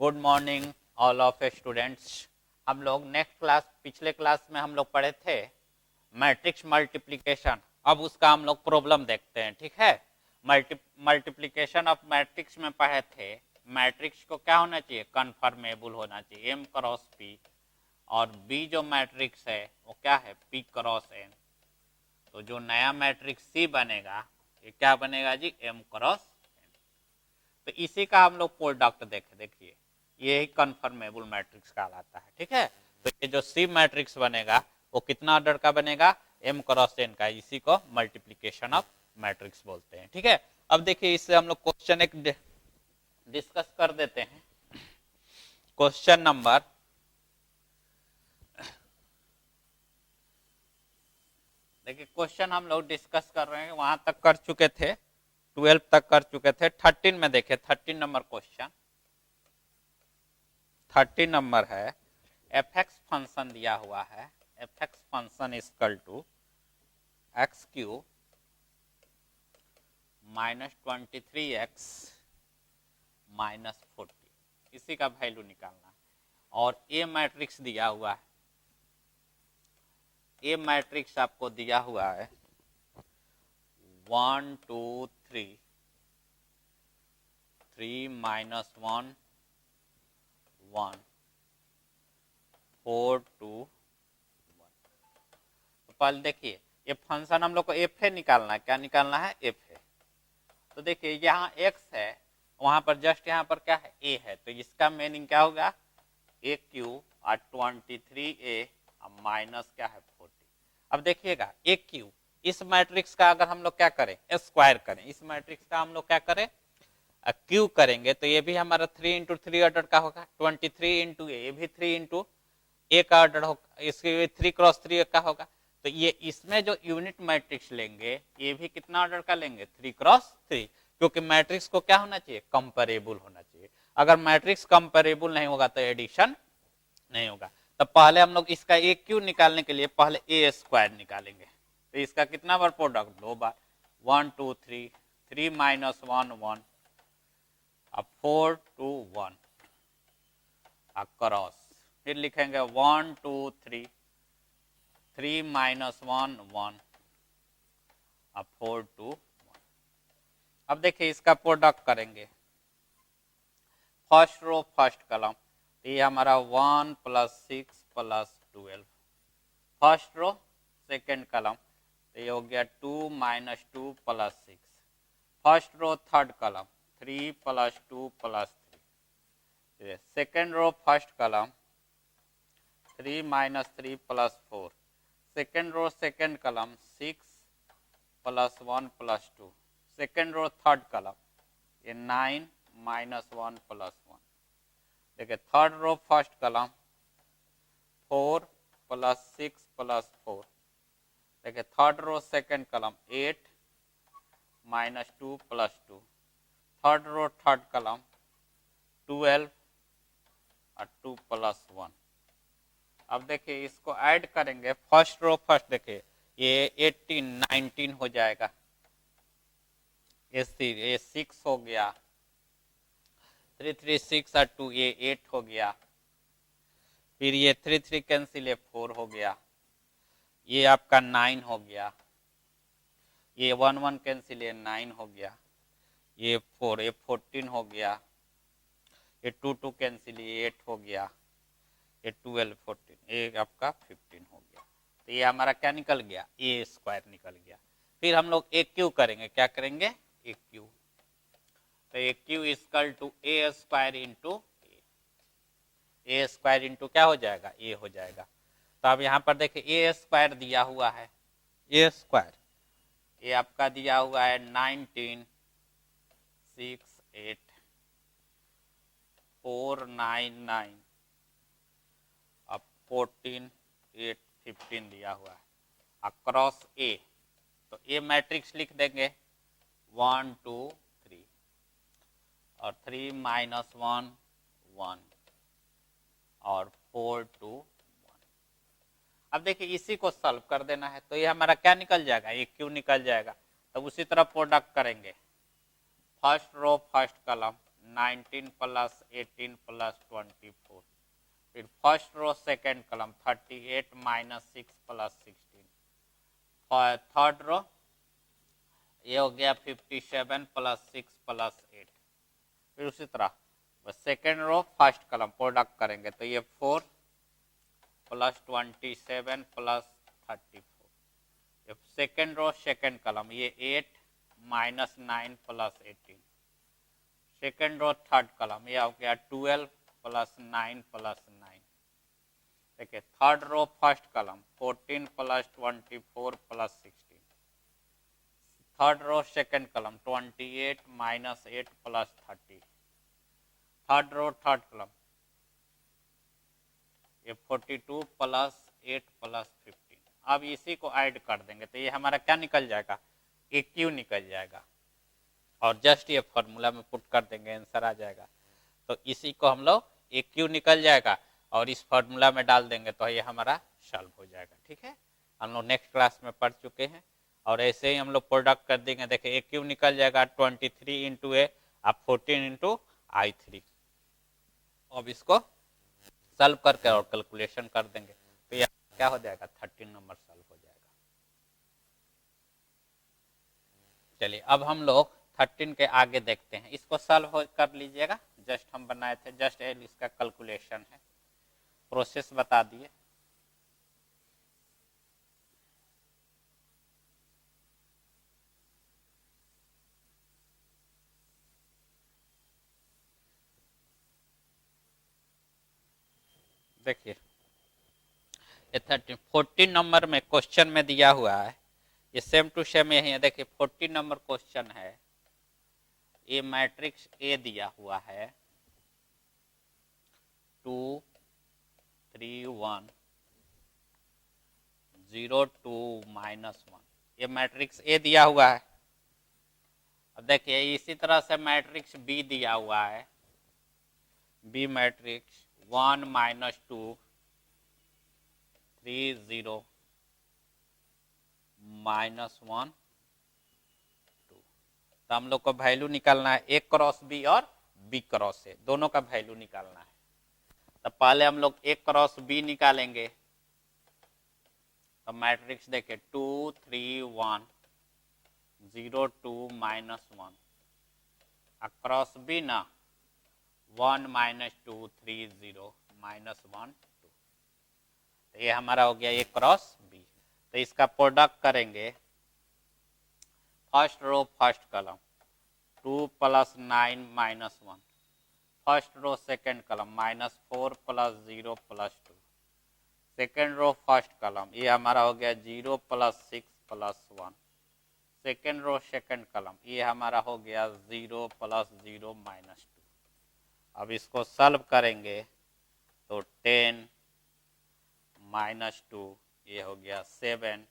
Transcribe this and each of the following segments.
Good morning all of students. हम लोग next class पिछले क्लास में हम लोग पढ़े थे मैट्रिक्स मल्टीप्लिकेशन। अब उसका हम लोग प्रॉब्लम देखते हैं, ठीक है। मल्टीप्लिकेशन ऑफ मैट्रिक्स में पढ़े थे मैट्रिक्स को क्या होना चाहिए, कन्फर्मेबल होना चाहिए, एम क्रॉस पी। और बी जो मैट्रिक्स है वो क्या है, पी क्रॉस एन। तो जो नया मैट्रिक्स सी बनेगा ये क्या बनेगा जी, एम क्रॉस। तो इसी का हम लोग प्रोडक्ट देखिए ये ही कन्फर्मेबल मैट्रिक्स कहलाता है, ठीक है। तो ये जो सी मैट्रिक्स बनेगा वो कितना ऑर्डर का बनेगा, एम क्रॉस एन का। इसी को मल्टीप्लिकेशन ऑफ मैट्रिक्स बोलते हैं, ठीक है। अब देखिए इससे हम लोग क्वेश्चन एक डिस्कस कर देते हैं। क्वेश्चन नंबर देखिए, क्वेश्चन हम लोग डिस्कस कर रहे हैं, वहां तक कर चुके थे, 12 तक कर चुके थे। 13 में देखिए, 13 नंबर क्वेश्चन 13 नंबर है। एफ एक्स फंक्शन दिया हुआ है, F X function equal to X cube -23x -40, इसी का वैल्यू निकालना है। और ए मैट्रिक्स दिया हुआ है, ए मैट्रिक्स आपको दिया हुआ है 1 2 3 3 -1 1 4 2 1। तो पहले देखिए ये फंक्शन हम लोग को एफ ए निकालना है, क्या निकालना है, एफ ए। तो देखिए यहाँ एक्स है, वहां पर जस्ट यहाँ पर क्या है, ए है। तो इसका मीनिंग क्या होगा, ए क्यू और 23a माइनस क्या है 40। अब देखिएगा ए क्यू, इस मैट्रिक्स का अगर हम लोग क्या करें, स्क्वायर करें, इस मैट्रिक्स का हम लोग क्या करें, क्यू करेंगे, तो ये भी हमारा 3 इंटू 3 ऑर्डर का होगा। 23 इंटू ए, ये भी 3 इंटू ए का ऑर्डर होगा, इसके 3 क्रॉस 3 का होगा। तो ये इसमें जो यूनिट मैट्रिक्स लेंगे ये भी कितना ऑर्डर का लेंगे, 3 क्रॉस 3, क्योंकि मैट्रिक्स को क्या होना चाहिए, कंपेरेबल होना चाहिए। अगर मैट्रिक्स कंपेरेबल नहीं होगा तो एडिशन नहीं होगा। तो पहले हम लोग इसका ए क्यू निकालने के लिए पहले ए स्क्वायर निकालेंगे। तो इसका कितना बार प्रोडक्ट, 2 बार, 1 2 3 3 -1 1 अब 4 2 1 क्रॉस, फिर लिखेंगे 1 2 3 3 -1 1 अब 4 2 1। अब देखिए इसका प्रोडक्ट करेंगे, फर्स्ट रो फर्स्ट कलम, ये हमारा 1 + 6 + 12। फर्स्ट रो सेकेंड कलम, तो ये हो गया 2 - 2 + 6। फर्स्ट रो थर्ड कलम 3 + 2 + 3। सेकेंड रो फर्स्ट कलम 3 - 3 + 4। सेकेंड रो सेकेंड कलम 6 + 1 + 2। सेकेंड रो थर्ड कलम ये 9 -1 + 1। देखिए थर्ड रो फर्स्ट कलम 4 + 6 + 4। देखिए थर्ड रो सेकेंड कलम 8 -2 + 2। थर्ड रो थर्ड कलम 12 और 2 + 1। अब देखिए इसको ऐड करेंगे, फर्स्ट रो फर्स्ट, देखिए ये 18 19 हो जाएगा, ये 6 हो गया, 3 3 6 और 2 ये 8 हो गया, फिर ये 3 3 कैंसिल, ये 4 हो गया, ये आपका 9 हो गया, ये 1 1 कैंसिल, ये 9 हो गया, ये 4, ये 14 हो गया, ये 2 2 कैंसिल, ये 8 हो गया, ये 12 14, ये आपका 15 हो गया। तो ये हमारा क्या निकल गया, ए स्क्वायर निकल गया। फिर हम लोग ए क्यू करेंगे, क्या करेंगे, ए क्यू। तो a q equal to a square into a square into क्या हो जाएगा, ए हो जाएगा। तो अब यहाँ पर देखिए ए स्क्वायर दिया हुआ है, ए स्क्वायर ये आपका दिया हुआ है 19 6 8 4 9 9 अब 14 8 15 दिया हुआ है अक्रॉस ए। तो ए मैट्रिक्स लिख देंगे 1 2 3 और 3 -1 1 और 4 2 1। अब देखिए इसी को सॉल्व कर देना है, तो ये हमारा क्या निकल जाएगा, ये क्यू निकल जाएगा। तब उसी तरह प्रोडक्ट करेंगे, फर्स्ट रो फर्स्ट कलम 19 प्लस 18 प्लस 24। फिर first row second column 38 minus 6 plus 16। Third row ये हो गया 57 प्लस 6 प्लस 8। फिर उसी तरह second row first column product करेंगे तो ये 4 plus 27 plus 34। Second row second column ये 8 minus 9 plus 18। Second row third column ये हो गया 12 प्लस 9 प्लस 9। देखिए third row first column 14 plus 24 plus 16। Third row second column 28 minus 8 plus 30। Third row third column ये 42 plus 8 plus 15। अब इसी को add कर देंगे तो ये हमारा क्या निकल जाएगा, ए क्यू निकल जाएगा और जस्ट ये फॉर्मूला में पुट कर देंगे आंसर आ जाएगा। तो इसी को हम लोग ए क्यू निकल जाएगा और इस फॉर्मूला में डाल देंगे तो ये हमारा सॉल्व हो जाएगा। ठीक है, हम लोग नेक्स्ट क्लास में पढ़ चुके हैं और ऐसे ही हम लोग प्रोडक्ट कर देंगे। देखिए ए क्यू निकल जाएगा 23 इंटू ए आप 14 इंटू आई 3। अब इसको सॉल्व करके और कैलकुलेशन कर देंगे तो ये क्या हो जाएगा 13 नंबर सॉल्व हो जाएगा। चलिए अब हम लोग 13 के आगे देखते हैं, इसको सॉल्व कर लीजिएगा। जस्ट हम बनाए थे, जस्ट इसका कैलकुलेशन है, प्रोसेस बता दिए। देखिए ये 14 नंबर में क्वेश्चन में दिया हुआ है, ये सेम टू सेम यही है। देखिए 14 नंबर क्वेश्चन है, ए मैट्रिक्स ए दिया हुआ है 2 3 1 0 2 -1, ये मैट्रिक्स ए दिया हुआ है। अब देखिए इसी तरह से मैट्रिक्स बी दिया हुआ है, बी मैट्रिक्स 1 -2 3 0 -1 2। तो हम लोग को वैल्यू निकालना है ए क्रॉस बी और बी क्रॉस ए, दोनों का वैल्यू निकालना है। तो पहले हम लोग ए क्रॉस बी निकालेंगे। तो मैट्रिक्स देखे 2 3 1 0 2 -1 अक्रॉस बी ना 1 -2 3 0 -1 2। तो ये हमारा हो गया ए क्रॉस बी। तो इसका प्रोडक्ट करेंगे first row first column 2 plus 9 -1, first row second column -4 plus 0 plus 2, second row first column ये हमारा हो गया 0 plus 6 plus 1, second row second column ये हमारा हो गया 0 प्लस 0 -2। अब इसको सॉल्व करेंगे तो 10 -2 ये हो गया 7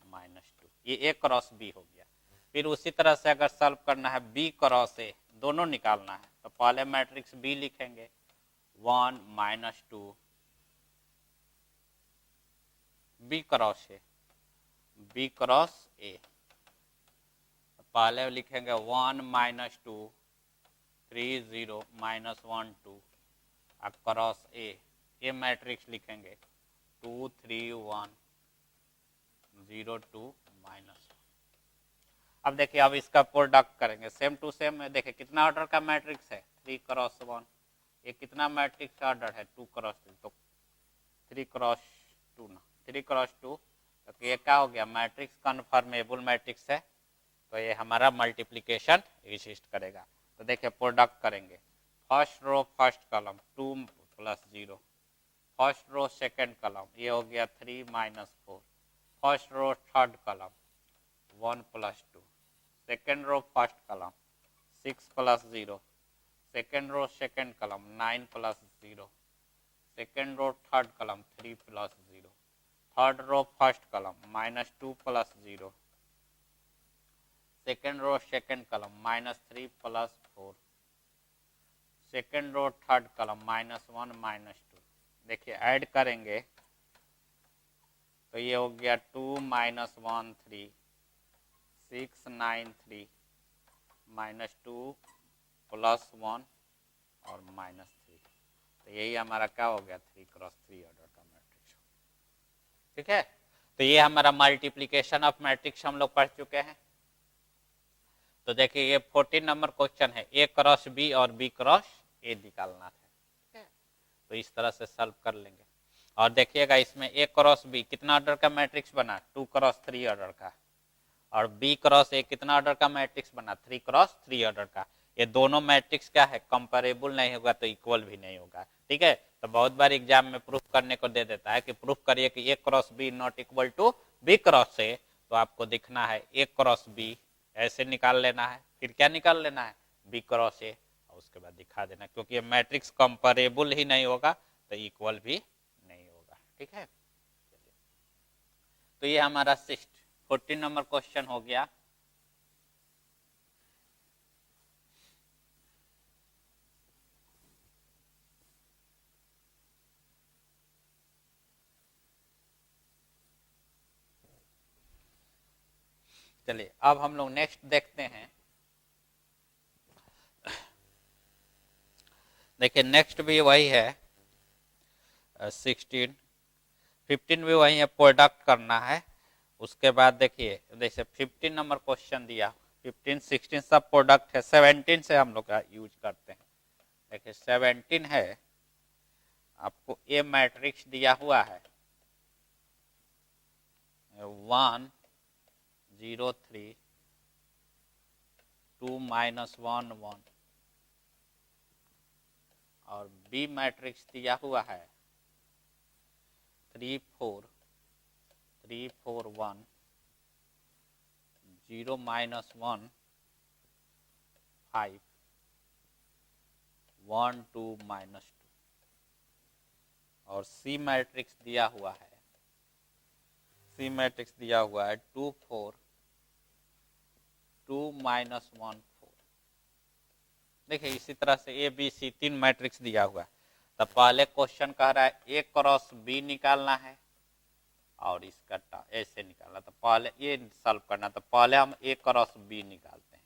-2, ये ए क्रॉस बी हो गया। फिर उसी तरह से अगर सॉल्व करना है बी क्रॉस ए, दोनों निकालना है तो पहले मैट्रिक्स बी लिखेंगे 1 -2 B cross A, B cross A पहले लिखेंगे 1 -2 3 0 -1 2 क्रॉस ए मैट्रिक्स लिखेंगे 2 3 1 0 2 -1। अब देखिए अब इसका प्रोडक्ट करेंगे सेम टू सेम। देखिए कितना ऑर्डर का मैट्रिक्स है 3 क्रॉस 1, ये कितना मैट्रिक्स का ऑर्डर है 2 क्रॉस 3, तो 3 क्रॉस 2 ना 3 क्रॉस 2, तो ये क्या हो गया मैट्रिक्स कन्फर्मेबल मैट्रिक्स है, तो ये हमारा मल्टीप्लिकेशन एग्जिस्ट करेगा। तो देखिए प्रोडक्ट करेंगे first row first column 2 plus 0, first row second column ये हो गया 3 -4, first row third column 1 plus 2, second row first column 6 plus 0, second row second column 9 plus 0, second row third column 3 plus 0, third row first column -2 plus 0, second row second column -3 plus 4, second row third column -1 -2। देखिए add करेंगे तो ये हो गया 2 -1 3 6 9 3 -2 plus 1 और -3। तो यही हमारा क्या हो गया, 3x3 ऑर्डर का मैट्रिक्स। ठीक है, तो ये हमारा मल्टीप्लीकेशन ऑफ मैट्रिक्स हम लोग पढ़ चुके हैं। तो देखिए ये 14 नंबर क्वेश्चन है, A क्रॉस B और B क्रॉस A निकालना है। ठीक है, तो इस तरह से सॉल्व कर लेंगे। और देखिएगा इसमें A क्रॉस B कितना ऑर्डर का मैट्रिक्स बना, 2x3 ऑर्डर का, और B क्रॉस A कितना ऑर्डर का मैट्रिक्स बना, 3x3 ऑर्डर का। ये दोनों मैट्रिक्स क्या है, कंपेरेबल नहीं होगा तो इक्वल भी नहीं होगा। ठीक है, तो बहुत बार एग्जाम में प्रूफ करने को दे देता है कि प्रूफ करिए कि A cross B not equal to B cross A, तो आपको दिखना है A क्रॉस B ऐसे निकाल लेना है, फिर क्या निकाल लेना है, B क्रॉस A, और उसके बाद दिखा देना, क्योंकि ये मैट्रिक्स कंपेरेबल ही नहीं होगा तो इक्वल भी नहीं होगा। ठीक है, तो ये हमारा 14 नंबर क्वेश्चन हो गया। चलिए अब हम लोग नेक्स्ट देखते हैं। देखिए नेक्स्ट भी वही है, 16 15 भी वही है, प्रोडक्ट करना है। उसके बाद देखिए जैसे 15 नंबर क्वेश्चन दिया, 15 16 सब प्रोडक्ट है, 17 से हम लोग यूज करते हैं। देखिए 17 है, आपको ए मैट्रिक्स दिया हुआ है 1 0 3 2 -1 1, और बी मैट्रिक्स दिया हुआ है 3 4 3 4 1 0 -1 5 1 2 -2, और सी मैट्रिक्स दिया हुआ है, सी मैट्रिक्स दिया हुआ है 2 4 2 -1 4। देखिए इसी तरह से ए बी सी 3 मैट्रिक्स दिया हुआ है। तो पहले क्वेश्चन कह रहा है ए क्रॉस बी निकालना है और इसका ऐसे निकालना, तो पहले ये सॉल्व करना, तो पहले हम ए क्रॉस बी निकालते हैं।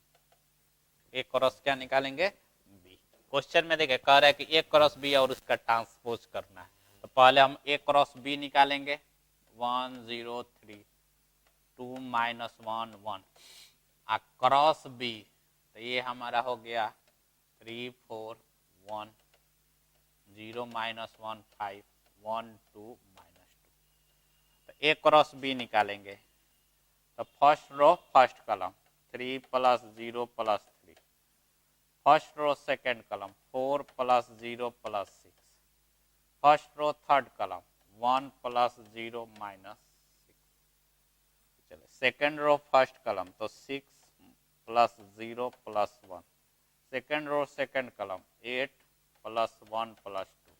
ए क्रॉस क्या निकालेंगे, बी। क्वेश्चन में देखिए कह रहा है कि ए क्रॉस बी और उसका ट्रांसपोज करना है, तो पहले हम ए क्रॉस बी निकालेंगे 1 0 3 2 -1 1 क्रॉस बी, तो ये हमारा हो गया 3 4 1 0 -1 5 1 2 -2। तो ए क्रॉस बी निकालेंगे, तो फर्स्ट रो फर्स्ट कलम 3 + 0 + 3, फर्स्ट रो सेकेंड कलम 4 + 0 + 6, फर्स्ट रो थर्ड कलम 1 + 0 -6। चलिए सेकेंड रो फर्स्ट कलम तो 6 + 0 + 1, सेकेंड रो सेकेंड कलम 8 + 1 + 2,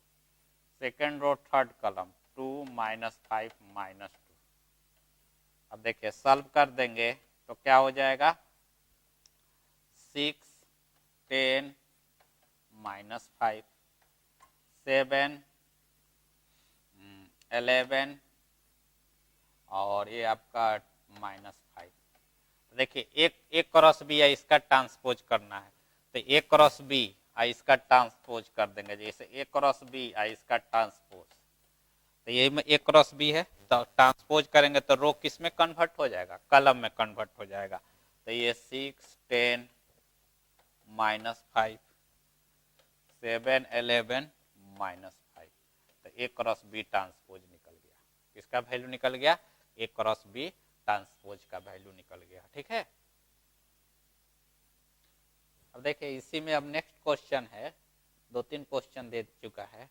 सेकेंड रो थर्ड कलम 2 -5 -2। अब देखिए सॉल्व कर देंगे तो क्या हो जाएगा, 6 10 -5 7 11 और ये आपका -5। देखिए एक क्रॉस बी है, इसका ट्रांसपोज करना है, तो ए क्रॉस बी इसका ट्रांसपोज कर देंगे, जैसे ए क्रॉस बी इसका ट्रांसपोज, तो ये में ए क्रॉस बी है, तो ट्रांसपोज करेंगे तो रो किस में कन्वर्ट हो जाएगा, कलम में कन्वर्ट हो जाएगा। तो ये 6 10 -5 7 11 -5, तो ए क्रॉस बी ट्रांसपोज निकल गया। किसका वैल्यू निकल गया, ए क्रॉस बी ट्रांसपोज का वैल्यू निकल गया। ठीक है, अब देखिए इसी में अब नेक्स्ट क्वेश्चन है, 2-3 क्वेश्चन दे चुका है।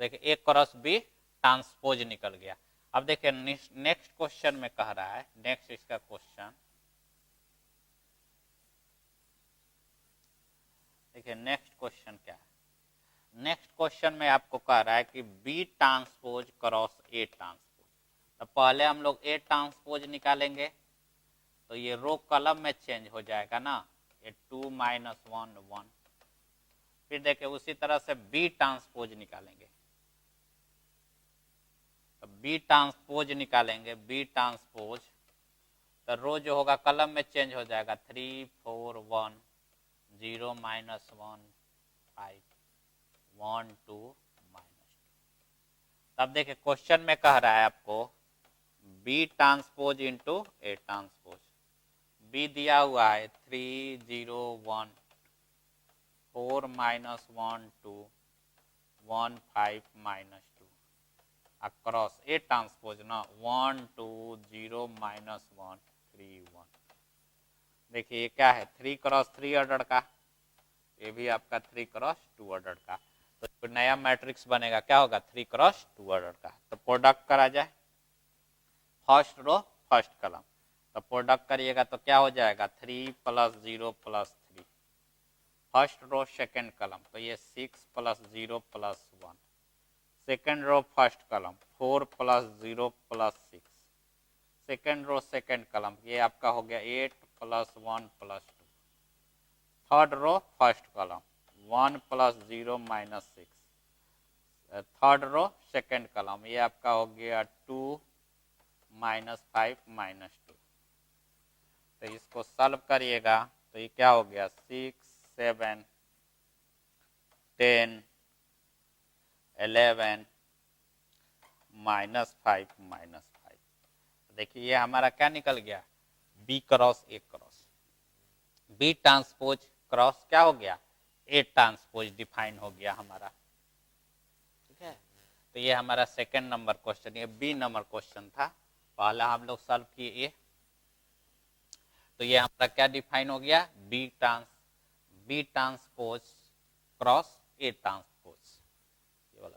देखिए ए क्रॉस बी ट्रांसपोज निकल गया। अब देखिए नेक्स्ट क्वेश्चन में कह रहा है, नेक्स्ट इसका क्वेश्चन देखिए, नेक्स्ट क्वेश्चन क्या है, नेक्स्ट क्वेश्चन में आपको कह रहा है कि B transpose cross A transpose, तो पहले हम लोग ए ट्रांसपोज निकालेंगे, तो ये रो कलम में चेंज हो जाएगा ना, ये 2 -1 1। फिर देखिए उसी तरह से बी ट्रांसपोज निकालेंगे, तो बी ट्रांसपोज निकालेंगे, बी ट्रांसपोज, तो रो जो होगा कलम में चेंज हो जाएगा, 3 4 1 0 -1 5 1 2 -2। तब देखिए क्वेश्चन में कह रहा है आपको B transpose into A transpose. B दिया हुआ है 3 0 1 4 -1 2 1 5 -2 अक्रॉस ए ट्रांसपोज ना 1 2 0 -1 3 1। देखिए ये क्या है 3 क्रॉस 3 ऑर्डर का, ये भी आपका 3 क्रॉस 2 ऑर्डर का, तो नया मैट्रिक्स बनेगा क्या होगा 3 क्रॉस 2 ऑर्डर का। तो प्रोडक्ट करा जाए, फर्स्ट रो फर्स्ट कलम, तो प्रोडक्ट करिएगा तो क्या हो जाएगा 3 + 0 + 3, फर्स्ट रो सेकेंड कलम तो ये 6 + 0 + 1, सेकेंड रो फर्स्ट कलम 4 + 0 + 6, सेकेंड रो सेकेंड कलम ये आपका हो गया 8 + 1 + 2, थर्ड रो फर्स्ट कलम 1 + 0 - 6, थर्ड रो सेकेंड कलम ये आपका हो गया 2 -5 -2। तो इसको सॉल्व करिएगा तो ये क्या हो गया 6 7 10 11 -5 -5। देखिए ये हमारा क्या निकल गया B cross A cross, B transpose cross क्या हो गया ए ट्रांसपोज डिफाइन हो गया हमारा। ठीक है, तो ये हमारा सेकंड नंबर क्वेश्चन, ये बी नंबर क्वेश्चन था, पहला हम लोग सॉल्व किए ए, तो ये हमारा क्या डिफाइन हो गया B transpose cross A transpose, ये वाला।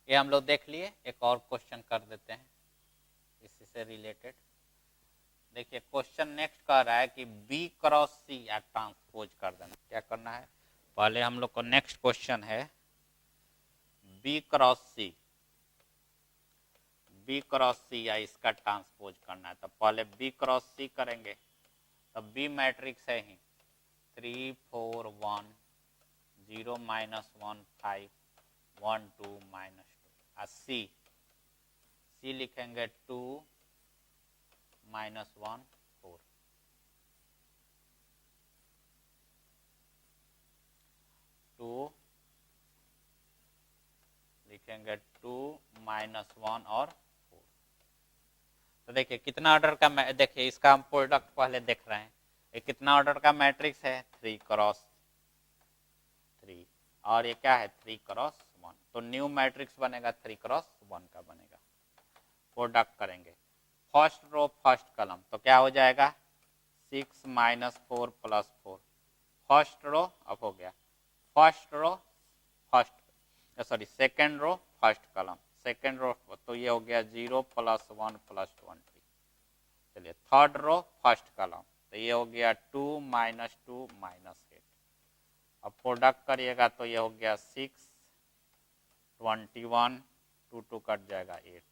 ये हम लोग देख लिए, एक और क्वेश्चन कर देते हैं इसी से रिलेटेड। देखिए क्वेश्चन नेक्स्ट कह रहा है कि बी क्रॉस सी या ट्रांसपोज कर देना, क्या करना है पहले हम लोग को नेक्स्ट क्वेश्चन है बी क्रॉस सी या इसका ट्रांसपोज करना है, तो पहले बी क्रॉस सी करेंगे, तो बी मैट्रिक्स है ही 3 4 1 0 -1 5 1 2 -2, सी लिखेंगे 2 -1 4, 2 लिखेंगे 2 -1 और 4। तो देखिए कितना ऑर्डर का, देखिए इसका हम प्रोडक्ट पहले देख रहे हैं, ये कितना ऑर्डर का मैट्रिक्स है 3 क्रॉस 3, और ये क्या है 3 क्रॉस 1, तो न्यू मैट्रिक्स बनेगा 3 क्रॉस 1 का बनेगा। प्रोडक्ट करेंगे फर्स्ट रो फर्स्ट कलम तो क्या हो जाएगा 6 -4 + 4, फर्स्ट रो अब हो गया first row first sorry second row first column, second row तो ये हो गया 0 + 1 + 20। चलिए थर्ड रो फर्स्ट कलम तो ये हो गया 2 -2 -8, अब प्रोडक्ट करिएगा तो ये हो गया 6 21 2 2 कट जाएगा 8।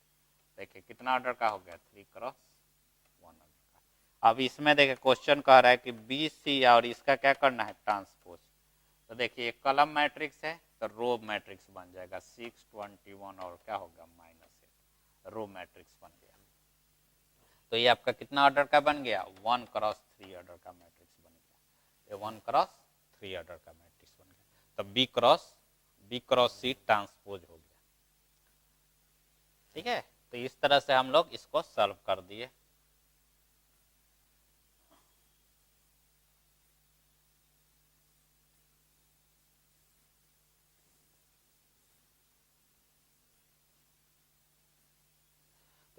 देखिए कितना ऑर्डर का हो गया 3 क्रॉस 1 ऑर्डर का। अब इसमें देखिए क्वेश्चन कह रहा है कि बी सी और इसका क्या करना है ट्रांसपोज, तो देखिए कलम मैट्रिक्स है तो रो मैट्रिक्स बन जाएगा 6 21 और क्या होगा -8, रो मैट्रिक्स बन गया। तो ये आपका कितना ऑर्डर का बन गया 1 क्रॉस 3 ऑर्डर का मैट्रिक्स बन गया, ये 1 क्रॉस 3 ऑर्डर का मैट्रिक्स बन गया, तो बी क्रॉस सी ट्रांसपोज हो गया। ठीक है, तो इस तरह से हम लोग इसको सॉल्व कर दिए।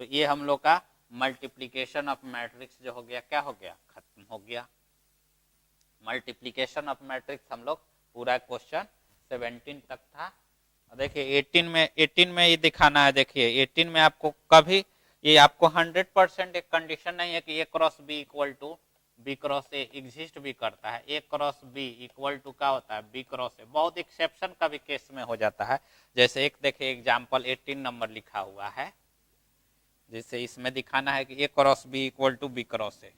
तो ये हम लोग का मल्टीप्लीकेशन ऑफ मैट्रिक्स जो हो गया क्या हो गया खत्म हो गया। मल्टीप्लीकेशन ऑफ मैट्रिक्स हम लोग पूरा क्वेश्चन 17 तक था। देखिए 18 में ये दिखाना है, देखिए 18 में आपको कभी ये आपको 100% एक कंडीशन नहीं है कि a cross b equal to b cross a exist भी करता है, a cross b equal to क्या होता है बी क्रॉस ए, बहुत एक्सेप्शन का भी केस में हो जाता है। जैसे एक देखिए एग्जाम्पल 18 नंबर लिखा हुआ है, जैसे इसमें दिखाना है कि a cross b equal to b cross a,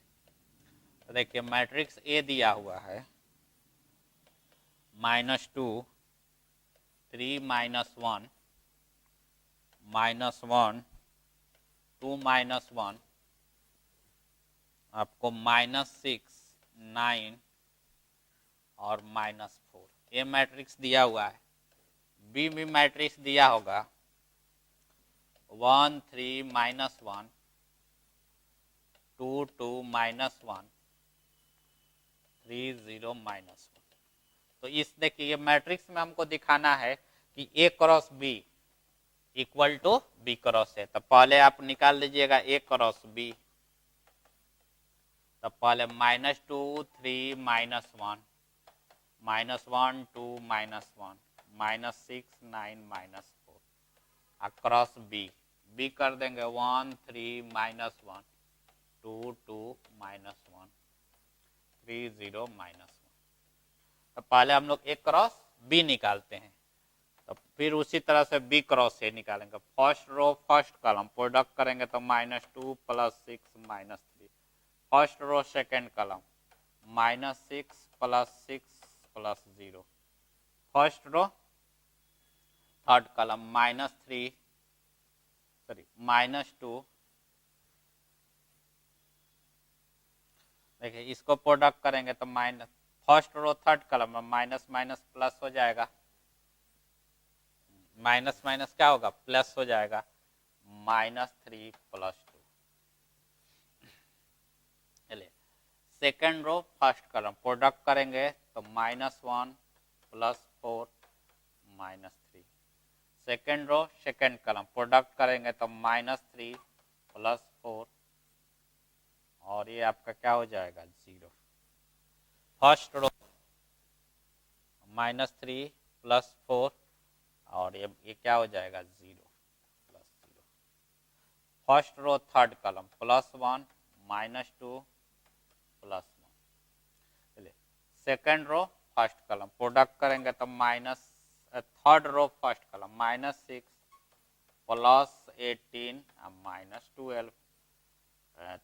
देखिए मैट्रिक्स ए दिया हुआ है -2 3 -1 -1 2 -1 आपको -6 9 और -4 ये मैट्रिक्स दिया हुआ है। बी में मैट्रिक्स दिया होगा 1 3 -1 2 2 -1 3 0 -1। तो इस देखिए ये मैट्रिक्स में हमको दिखाना है कि a cross b equal to b cross है। तो पहले आप निकाल लीजिएगा ए क्रॉस बी। तो पहले -2 3 -1 -1 2 -1 -6 9 -4 अक्रॉस बी। बी कर देंगे 1 3 -1 2 2 -1 3 0 -1। तो पहले हम लोग ए क्रॉस बी निकालते हैं। तो फिर उसी तरह से बी क्रॉस ए निकालेंगे। First row first column product करेंगे तो -2 + 6 -3। First row second column -6 + 6 + 0। First row third column -2 देखिए इसको प्रोडक्ट करेंगे तो फर्स्ट रो थर्ड कॉलम में माइनस माइनस प्लस हो जाएगा। माइनस माइनस क्या होगा प्लस हो जाएगा -3 + 2। चलिए second row first column product करेंगे तो -1 + 4 -3। Second row second column product करेंगे तो -3 + 4 और ये आपका क्या हो जाएगा 0। फर्स्ट रो -3 + 4 और ये क्या हो जाएगा 0 + 0। First row third column +1 -2 +1। चलिए second row first column product करेंगे तो third row first column -6 + 18 -12।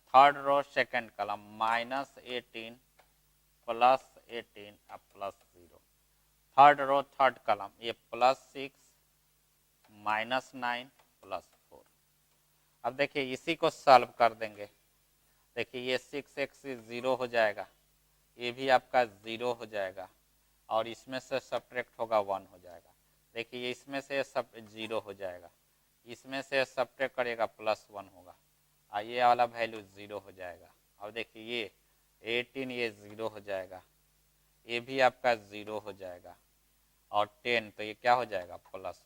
Third row second column -18 + 18 +0। Third row third column ये +6 -9 +4। अब देखिए इसी को सॉल्व कर देंगे। देखिए ये 6x से 0 हो जाएगा, ये भी आपका 0 हो जाएगा और इसमें से सब्ट्रैक्ट होगा 1 हो जाएगा। देखिए इसमें से सब 0 हो जाएगा, इसमें से सब्ट्रैक्ट करेगा +1 होगा और ये वाला वैल्यू 0 हो जाएगा। और देखिए ये 18 ये 0 हो जाएगा, ये भी आपका 0 हो जाएगा और 10 तो ये क्या हो जाएगा +1 हो गया।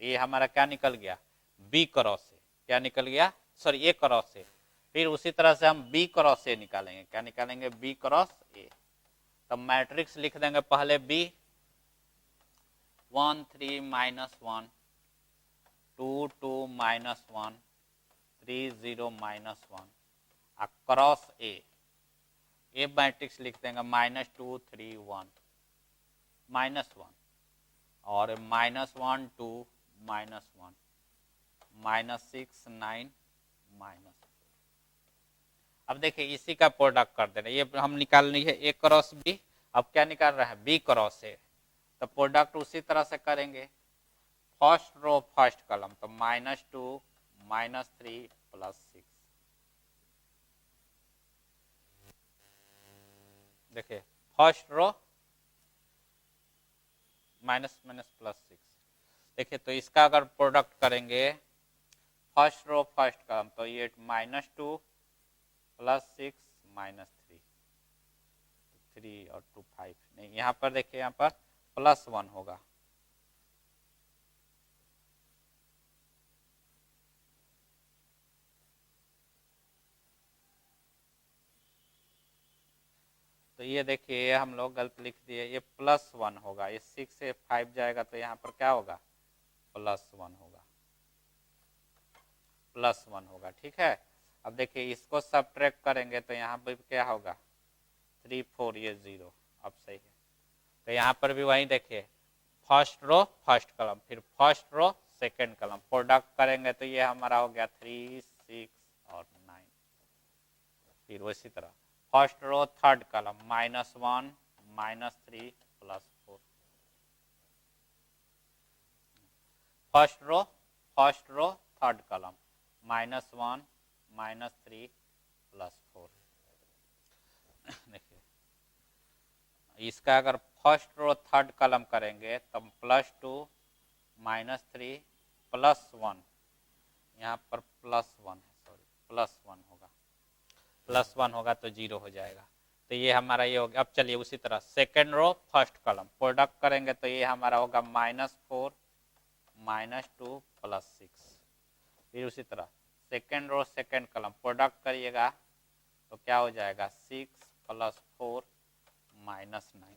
तो ये हमारा क्या निकल गया बी क्रॉस से। क्या निकल गया सॉरी ए क्रॉस से। फिर उसी तरह से हम बी क्रॉस ए निकालेंगे। क्या निकालेंगे बी क्रॉस ए। तो मैट्रिक्स लिख देंगे पहले बी 1 3 -1 2 2 -1 3 0 -1 अक्रॉस ए मैट्रिक्स लिख देंगे -2 3 1 -1 और -1 2 -1 -6 9 -4। अब देखिए इसी का प्रोडक्ट कर देना। ये हम निकाल ली है ए क्रॉस बी। अब क्या निकाल रहा है बी क्रॉस ए। तो प्रोडक्ट उसी तरह से करेंगे। फर्स्ट रो फर्स्ट कॉलम तो -2 -3 +6। देखिए फर्स्ट रो -6। देखिए तो इसका अगर प्रोडक्ट करेंगे फर्स्ट रो फर्स्ट कॉलम तो ये -2 +6 -3 3 और 2 5 नहीं, यहाँ पर देखिए यहाँ पर +1 होगा। तो ये देखिए हम लोग गलत लिख दिए, ये +1 होगा। ये 6 से 5 जाएगा तो यहाँ पर क्या होगा +1 होगा, +1 होगा। ठीक है। अब देखिए इसको सब्ट्रैक्ट करेंगे तो यहाँ पर क्या होगा 3 4 ये 0। अब सही है। तो यहाँ पर भी वही देखिए फर्स्ट रो फर्स्ट कॉलम फिर first row second column product करेंगे तो ये हमारा हो गया 3 6 और 9। फिर उसी तरह first row third column -1 -3 +4। First row third column -1 -3 +4। देखिए इसका अगर फर्स्ट रो थर्ड कॉलम करेंगे तो +2 -3 +1, यहाँ पर +1 है, सॉरी +1 होगा, +1 होगा तो 0 हो जाएगा। तो ये हमारा ये हो गया। अब चलिए उसी तरह second row first column product करेंगे तो ये हमारा होगा -4 -2 +6। फिर उसी तरह second row second column product करिएगा तो क्या हो जाएगा 6 + 4 -9।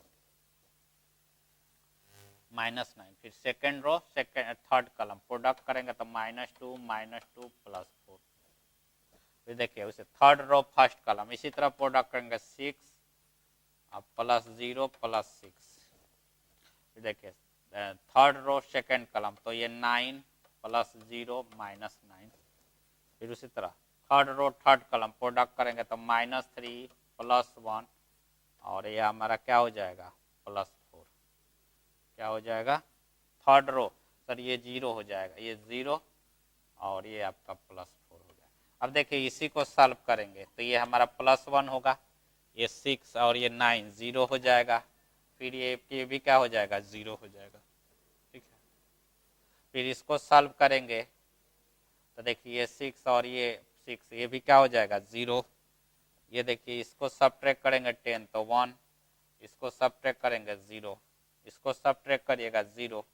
फिर second row second third column product करेंगे तो -2 +4। फिर देखिए उसे थर्ड रो फर्स्ट कॉलम इसी तरह प्रोडक्ट करेंगे 6 +0 +6। फिर देखिए थर्ड रो सेकेंड कॉलम तो ये 9 +0 -9। फिर उसी तरह third row third column product करेंगे तो -3 +1 और ये हमारा क्या हो जाएगा +4। क्या हो जाएगा थर्ड रो, सर ये 0 हो जाएगा, ये 0 और ये आपका +4 हो जाएगा। अब देखिए इसी को सॉल्व करेंगे तो ये हमारा +1 होगा, ये 6 और ये 9 0 हो जाएगा। फिर ये भी क्या हो जाएगा 0 हो जाएगा, ठीक है। फिर इसको सॉल्व करेंगे तो देखिए ये 6 और ये 6 ये भी क्या हो जाएगा 0। ये देखिए इसको सब्ट्रैक्ट करेंगे 10 तो 1, इसको सब्ट्रैक्ट करेंगे 0, इसको सब्ट्रैक्ट करिएगा 0,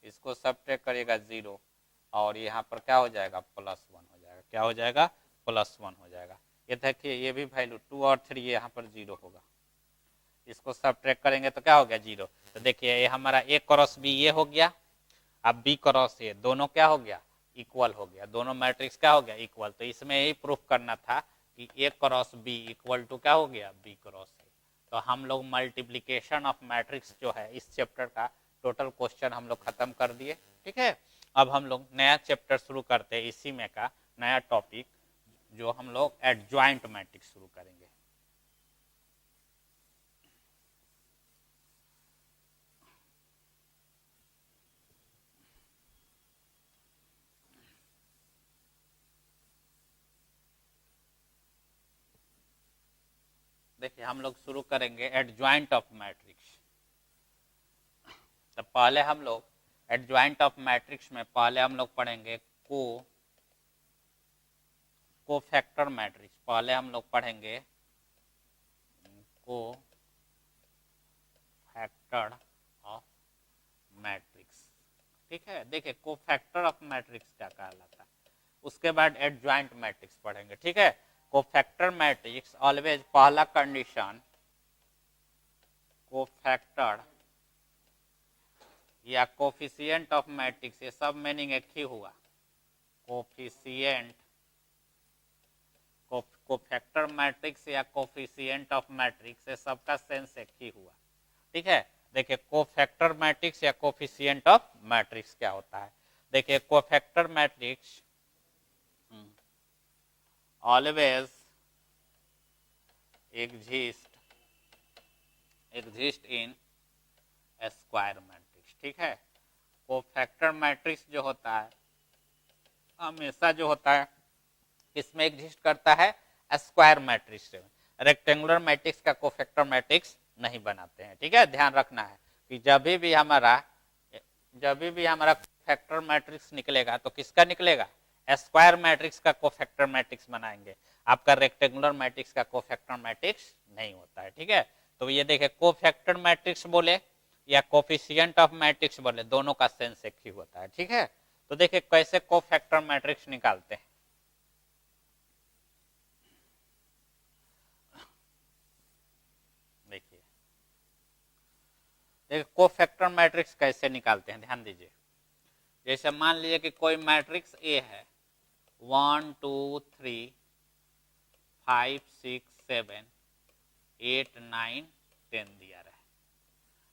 इसको सब्ट्रैक्ट करिएगा 0 और यहाँ पर क्या हो जाएगा +1 हो जाएगा। क्या हो जाएगा +1 हो जाएगा। ये देखिए ये भी वैल्यू 2 और 3 यहाँ पर 0 होगा, इसको सब्ट्रैक्ट करेंगे तो क्या हो गया 0। तो देखिए ये हमारा A क्रॉस B ये हो गया, अब B क्रॉस A दोनों क्या हो गया इक्वल हो गया, दोनों मैट्रिक्स क्या हो गया इक्वल। तो इसमें यही प्रूफ करना था कि A cross B equal to क्या हो गया B क्रॉस A। तो हम लोग मल्टीप्लिकेशन ऑफ मैट्रिक्स जो है इस चैप्टर का टोटल क्वेश्चन हम लोग खत्म कर दिए, ठीक है। अब हम लोग नया चैप्टर शुरू करते हैं, इसी में का नया टॉपिक जो हम लोग एडजॉइंट मैट्रिक्स शुरू करेंगे। देखिए हम लोग शुरू करेंगे एडजॉइंट ऑफ मैट्रिक्स। तो पहले हम लोग एडजॉइंट ऑफ मैट्रिक्स में पहले हम लोग पढ़ेंगे कोफैक्टर मैट्रिक्स। पहले हम लोग पढ़ेंगे कोफैक्टर ऑफ मैट्रिक्स, ठीक है। देखिए कोफैक्टर ऑफ मैट्रिक्स क्या कहलाता है, उसके बाद एडजॉइंट मैट्रिक्स पढ़ेंगे, ठीक है। कोफैक्टर मैट्रिक्स ऑलवेज पहला कंडीशन कोफैक्टर या कोफिशिएंट ऑफ मैट्रिक्स, ये सब मीनिंग एक ही हुआ। कोफिशिएंट कोफैक्टर मैट्रिक्स या कोफिशिएंट ऑफ मैट्रिक्स, ये सबका सेंस एक ही हुआ, ठीक है। देखिए कोफैक्टर मैट्रिक्स या कोफिशिएंट ऑफ मैट्रिक्स क्या होता है। देखिए cofactor matrix always exist in square matrix, ठीक है। कोफैक्टर मैट्रिक्स जो होता है हमेशा जो होता है किसमें एग्जिस्ट करता है स्क्वायर मैट्रिक्स में। रेक्टेंगुलर मैट्रिक्स का कोफैक्टर मैट्रिक्स नहीं बनाते हैं, ठीक है। ध्यान रखना है कि जब भी हमारा कोफैक्टर मैट्रिक्स निकलेगा तो किसका निकलेगा स्क्वायर मैट्रिक्स का कोफैक्टर मैट्रिक्स बनाएंगे। आपका रेक्टेंगुलर मैट्रिक्स का कोफैक्टर मैट्रिक्स नहीं होता है, ठीक है। तो ये देखिए कोफैक्टर मैट्रिक्स बोले या कोफिशिएंट ऑफ मैट्रिक्स बोले, दोनों का सेंस एक ही होता है, ठीक है। तो देखिए कैसे कोफैक्टर मैट्रिक्स निकालते हैं। देखिए कोफैक्टर मैट्रिक्स कैसे निकालते हैं, ध्यान दीजिए। जैसे मान लीजिए कि कोई मैट्रिक्स ए है 1 2 3 5 6 7 8 9 10 दिया रहा है।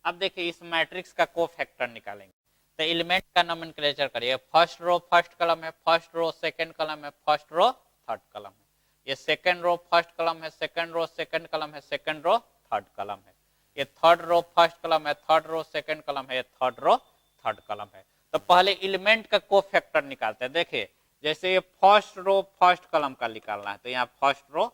अब देखिए इस मैट्रिक्स का कोफैक्टर निकालेंगे तो एलिमेंट का नोमेनक्लेचर करिए। फर्स्ट रो फर्स्ट कॉलम है, फर्स्ट रो सेकंड कॉलम है, फर्स्ट रो थर्ड कॉलम है। ये सेकंड रो फर्स्ट कॉलम है, सेकंड रो सेकंड कॉलम है, सेकंड रो थर्ड कॉलम है। ये थर्ड रो फर्स्ट कॉलम है, थर्ड रो सेकंड कॉलम है, ये थर्ड रो थर्ड कॉलम है। तो पहले एलिमेंट का कोफैक्टर निकालते हैं। देखिए जैसे ये फर्स्ट रो फर्स्ट कॉलम का निकालना है तो यहाँ फर्स्ट रो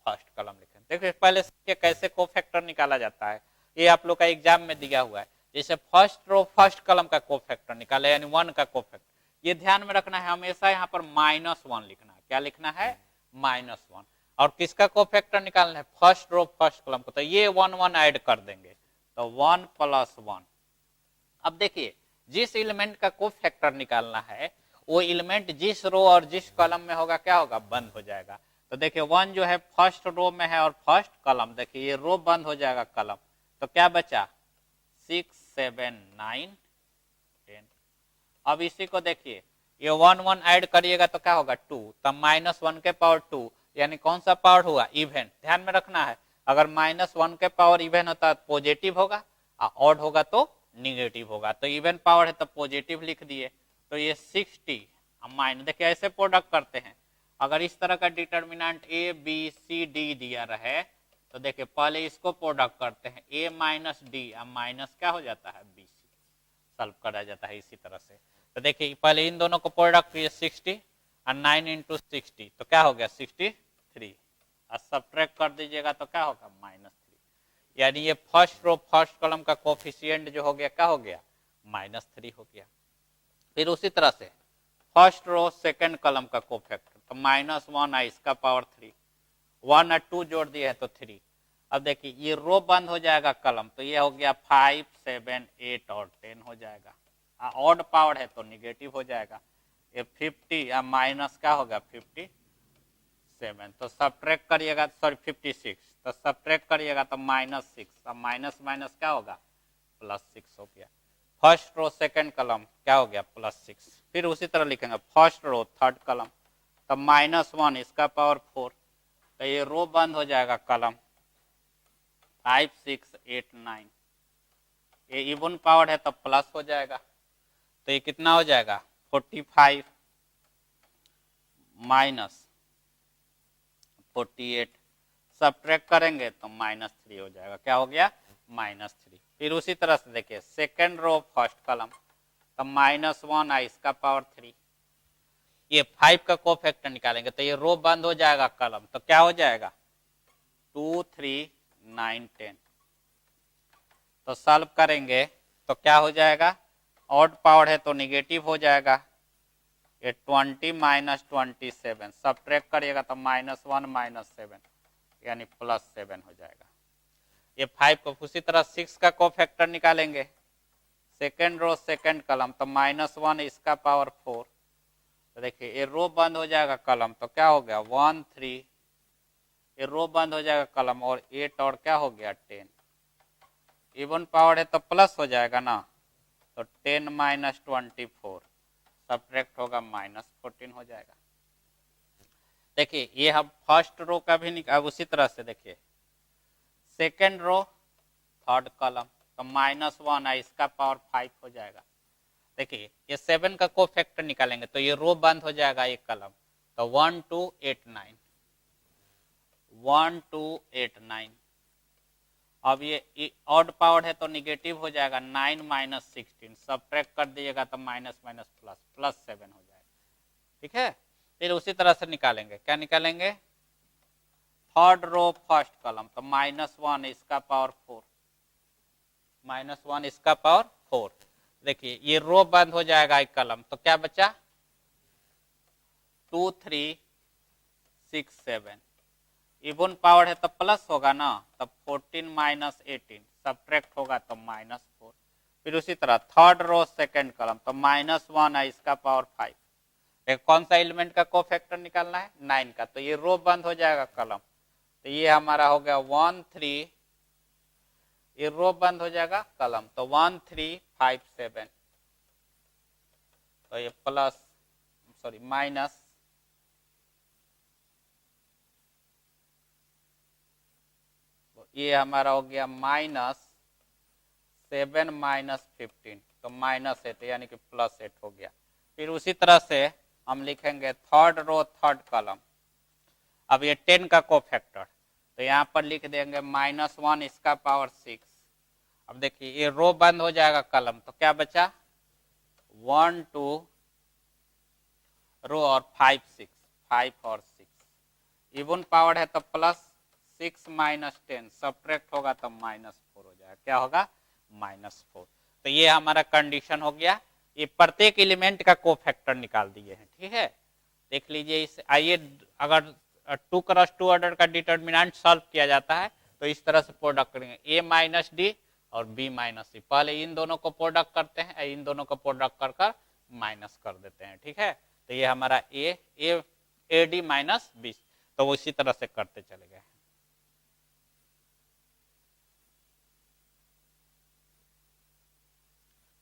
फर्स्ट कॉलम लिखें। देखिए पहले से कैसे कोफैक्टर निकाला जाता है, ये आप लोग का एग्जाम में दिया हुआ है। जैसे फर्स्ट रो फर्स्ट कॉलम का कोफैक्टर निकाले यानी 1 का कोफैक्टर, ये ध्यान में रखना है हमेशा यहाँ पर -1 लिखना है। क्या लिखना है? -1। और किसका कोफैक्टर निकालना है? फर्स्ट रो फर्स्ट कॉलम को, तो ये 1 1 ऐड कर देंगे तो 1 + 1। अब देखिए जिस एलिमेंट का कोफैक्टर निकालना है वो एलिमेंट जिस रो और जिस कॉलम में होगा क्या होगा? बंद हो जाएगा। तो देखिए 1 जो है फर्स्ट रो में है और फर्स्ट कॉलम, देखिए ये रो बंद हो जाएगा कॉलम, तो क्या बचा? 6 7 9 10। अब इसी को देखिए ये 1 1 ऐड करिएगा तो क्या होगा? 2, तब -1 के पावर 2 यानी कौन सा पावर हुआ? इवन। ध्यान में रखना है अगर -1 के पावर इवन होता है पॉजिटिव होगा और ऑड होगा तो निगेटिव होगा। तो इवन पावर है तो पॉजिटिव लिख दिए। तो ये 60 माइनस, देखिए ऐसे प्रोडक्ट करते हैं। अगर इस तरह का determinant A B C D दिया रहे तो देखिए पहले इसको प्रोडक्ट करते हैं, A - D माइनस क्या हो जाता है? BC सॉल्व करा जाता है इसी तरह से। तो देखिए पहले इन दोनों को प्रोडक्ट 60 और 9 × 60 तो क्या हो गया? 63 और सब्ट्रैक्ट कर दीजिएगा तो क्या होगा? -3। यानी ये फर्स्ट रो फर्स्ट कॉलम का कोफिशिएंट जो हो गया क्या हो गया? -3 हो गया। फिर उसी तरह से फर्स्ट रो सेकंड कॉलम का कोफैक्टर तो -1 है, इसका पावर 3, 1 और 2 जोड़ दिए है तो 3। अब देखिए ये रो बंद हो जाएगा कॉलम, तो ये हो गया 5 7 8 और 10 हो जाएगा। ऑड पावर है तो निगेटिव हो जाएगा। ये 50 या माइनस क्या होगा? 57। तो सब्ट्रैक्ट करिएगा, सॉरी 56, तो सब्ट्रैक्ट करिएगा तो -6, अब माइनस माइनस क्या होगा? +6 हो गया। फर्स्ट रो सेकंड कॉलम क्या हो गया? +6। फिर उसी तरह लिखेंगे फर्स्ट रो थर्ड कॉलम तो -1 इसका पावर 4, तो ये रो बंद हो जाएगा कॉलम 5 6 8 9। ये इवन पावर है तो प्लस हो जाएगा, तो ये कितना हो जाएगा? 45 - 48। सब्ट्रैक्ट करेंगे तो -3 हो जाएगा। क्या हो गया? -3। फिर उसी तरह से देखिए सेकेंड रो फर्स्ट कॉलम तो -1 है, इसका पावर 3। ये 5 का कोफैक्टर निकालेंगे तो ये रो बंद हो जाएगा कॉलम, तो क्या हो जाएगा? 2 3 9 10। तो सॉल्व करेंगे तो क्या हो जाएगा? ऑड पावर है तो निगेटिव हो जाएगा। ये 20 - 27 सब्ट्रैक्ट करिएगा तो -1 - 7 यानी +7 हो जाएगा। ये 5 को उसी तरह 6 का कोफैक्टर निकालेंगे, सेकेंड रो सेकेंड कॉलम तो -1 इसका पावर 4। तो देखिए ये रो बंद हो जाएगा कॉलम तो क्या हो गया? 1 3, ये रो बंद हो जाएगा कॉलम और 8 और क्या हो गया? 10। इवन पावर है तो प्लस हो जाएगा ना, तो 10 - 24 सब्ट्रैक्ट होगा -14 हो जाएगा। देखिए ये हम फर्स्ट रो का भी अब उसी तरह से देखिए सेकेंड रो थर्ड कॉलम तो -1 है, इसका पावर 5 हो जाएगा। देखिए ये 7 का कोफैक्टर निकालेंगे तो ये रो बंद हो जाएगा एक कॉलम, तो 1 2 8 9 1 2 8 9। अब ये ऑड पावर है तो निगेटिव हो जाएगा, 9 - 16 सब्ट्रैक्ट कर दीजिएगा तो माइनस माइनस प्लस +7 हो जाएगा। ठीक है, फिर उसी तरह से निकालेंगे, क्या निकालेंगे? थर्ड रो फर्स्ट कॉलम तो -1 इसका पावर 4, -1 इसका पावर 4। देखिए ये रो बंद हो जाएगा एक कॉलम, तो क्या बचा? 2 3 6 7। इवन पावर है तो प्लस होगा ना, तब 14 - 18 सब्ट्रैक्ट होगा तो -4। फिर उसी तरह थर्ड रो सेकंड कॉलम तो -1 है, इसका पावर 5। कौन सा एलिमेंट का कोफैक्टर निकालना है? 9 का, तो ये रो बंद हो जाएगा कॉलम, तो ये हमारा हो गया 1 3, ये रो बंद हो जाएगा कॉलम तो 1 3 5 7, तो ये प्लस सॉरी माइनस ये हमारा हो गया -7 - 15 तो -8 यानी कि +8 हो गया। फिर उसी तरह से हम लिखेंगे थर्ड रो थर्ड कॉलम अब ये 10 का कोफैक्टर, तो यहाँ पर लिख देंगे -1 इसका पावर 6। अब देखिए ये रो बंद हो जाएगा कलम, तो क्या बचा 1 2 रो और 5 6, 5 और 6 इवन पावर है तो +6 -10 सब्ट्रैक्ट होगा तो -4 हो जाएगा। क्या होगा -4। तो ये हमारा कंडीशन हो गया। ये प्रत्येक एलिमेंट का कोफैक्टर निकाल दिए हैं। ठीक है, देख लीजिए इस। आइए अगर 2x2 ऑर्डर का डिटर्मिनेंट सॉल्व किया जाता है तो इस तरह से प्रोडक्ट करेंगे a - d और b - c। पहले इन दोनों को प्रोडक्ट करते हैं, इन दोनों को प्रोडक्ट कर कर माइनस कर देते हैं। ठीक है, तो ये हमारा ad - b, तो उसी तरह से करते चले गए।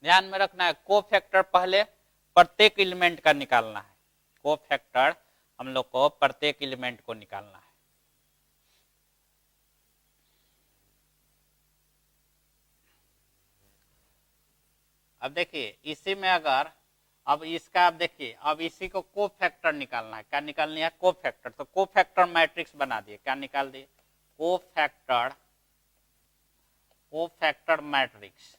ध्यान में रखना है कोफैक्टर पहले प्रत्येक एलिमेंट का निकालना है। कोफैक्टर हम लोग को प्रत्येक एलिमेंट को निकालना है। अब देखिए इसी में अगर अब इसका आप देखिए, अब इसी को कोफैक्टर निकालना है। क्या निकालनी है कोफैक्टर, तो कोफैक्टर मैट्रिक्स बना दिए। क्या निकाल दिए कोफैक्टर मैट्रिक्स।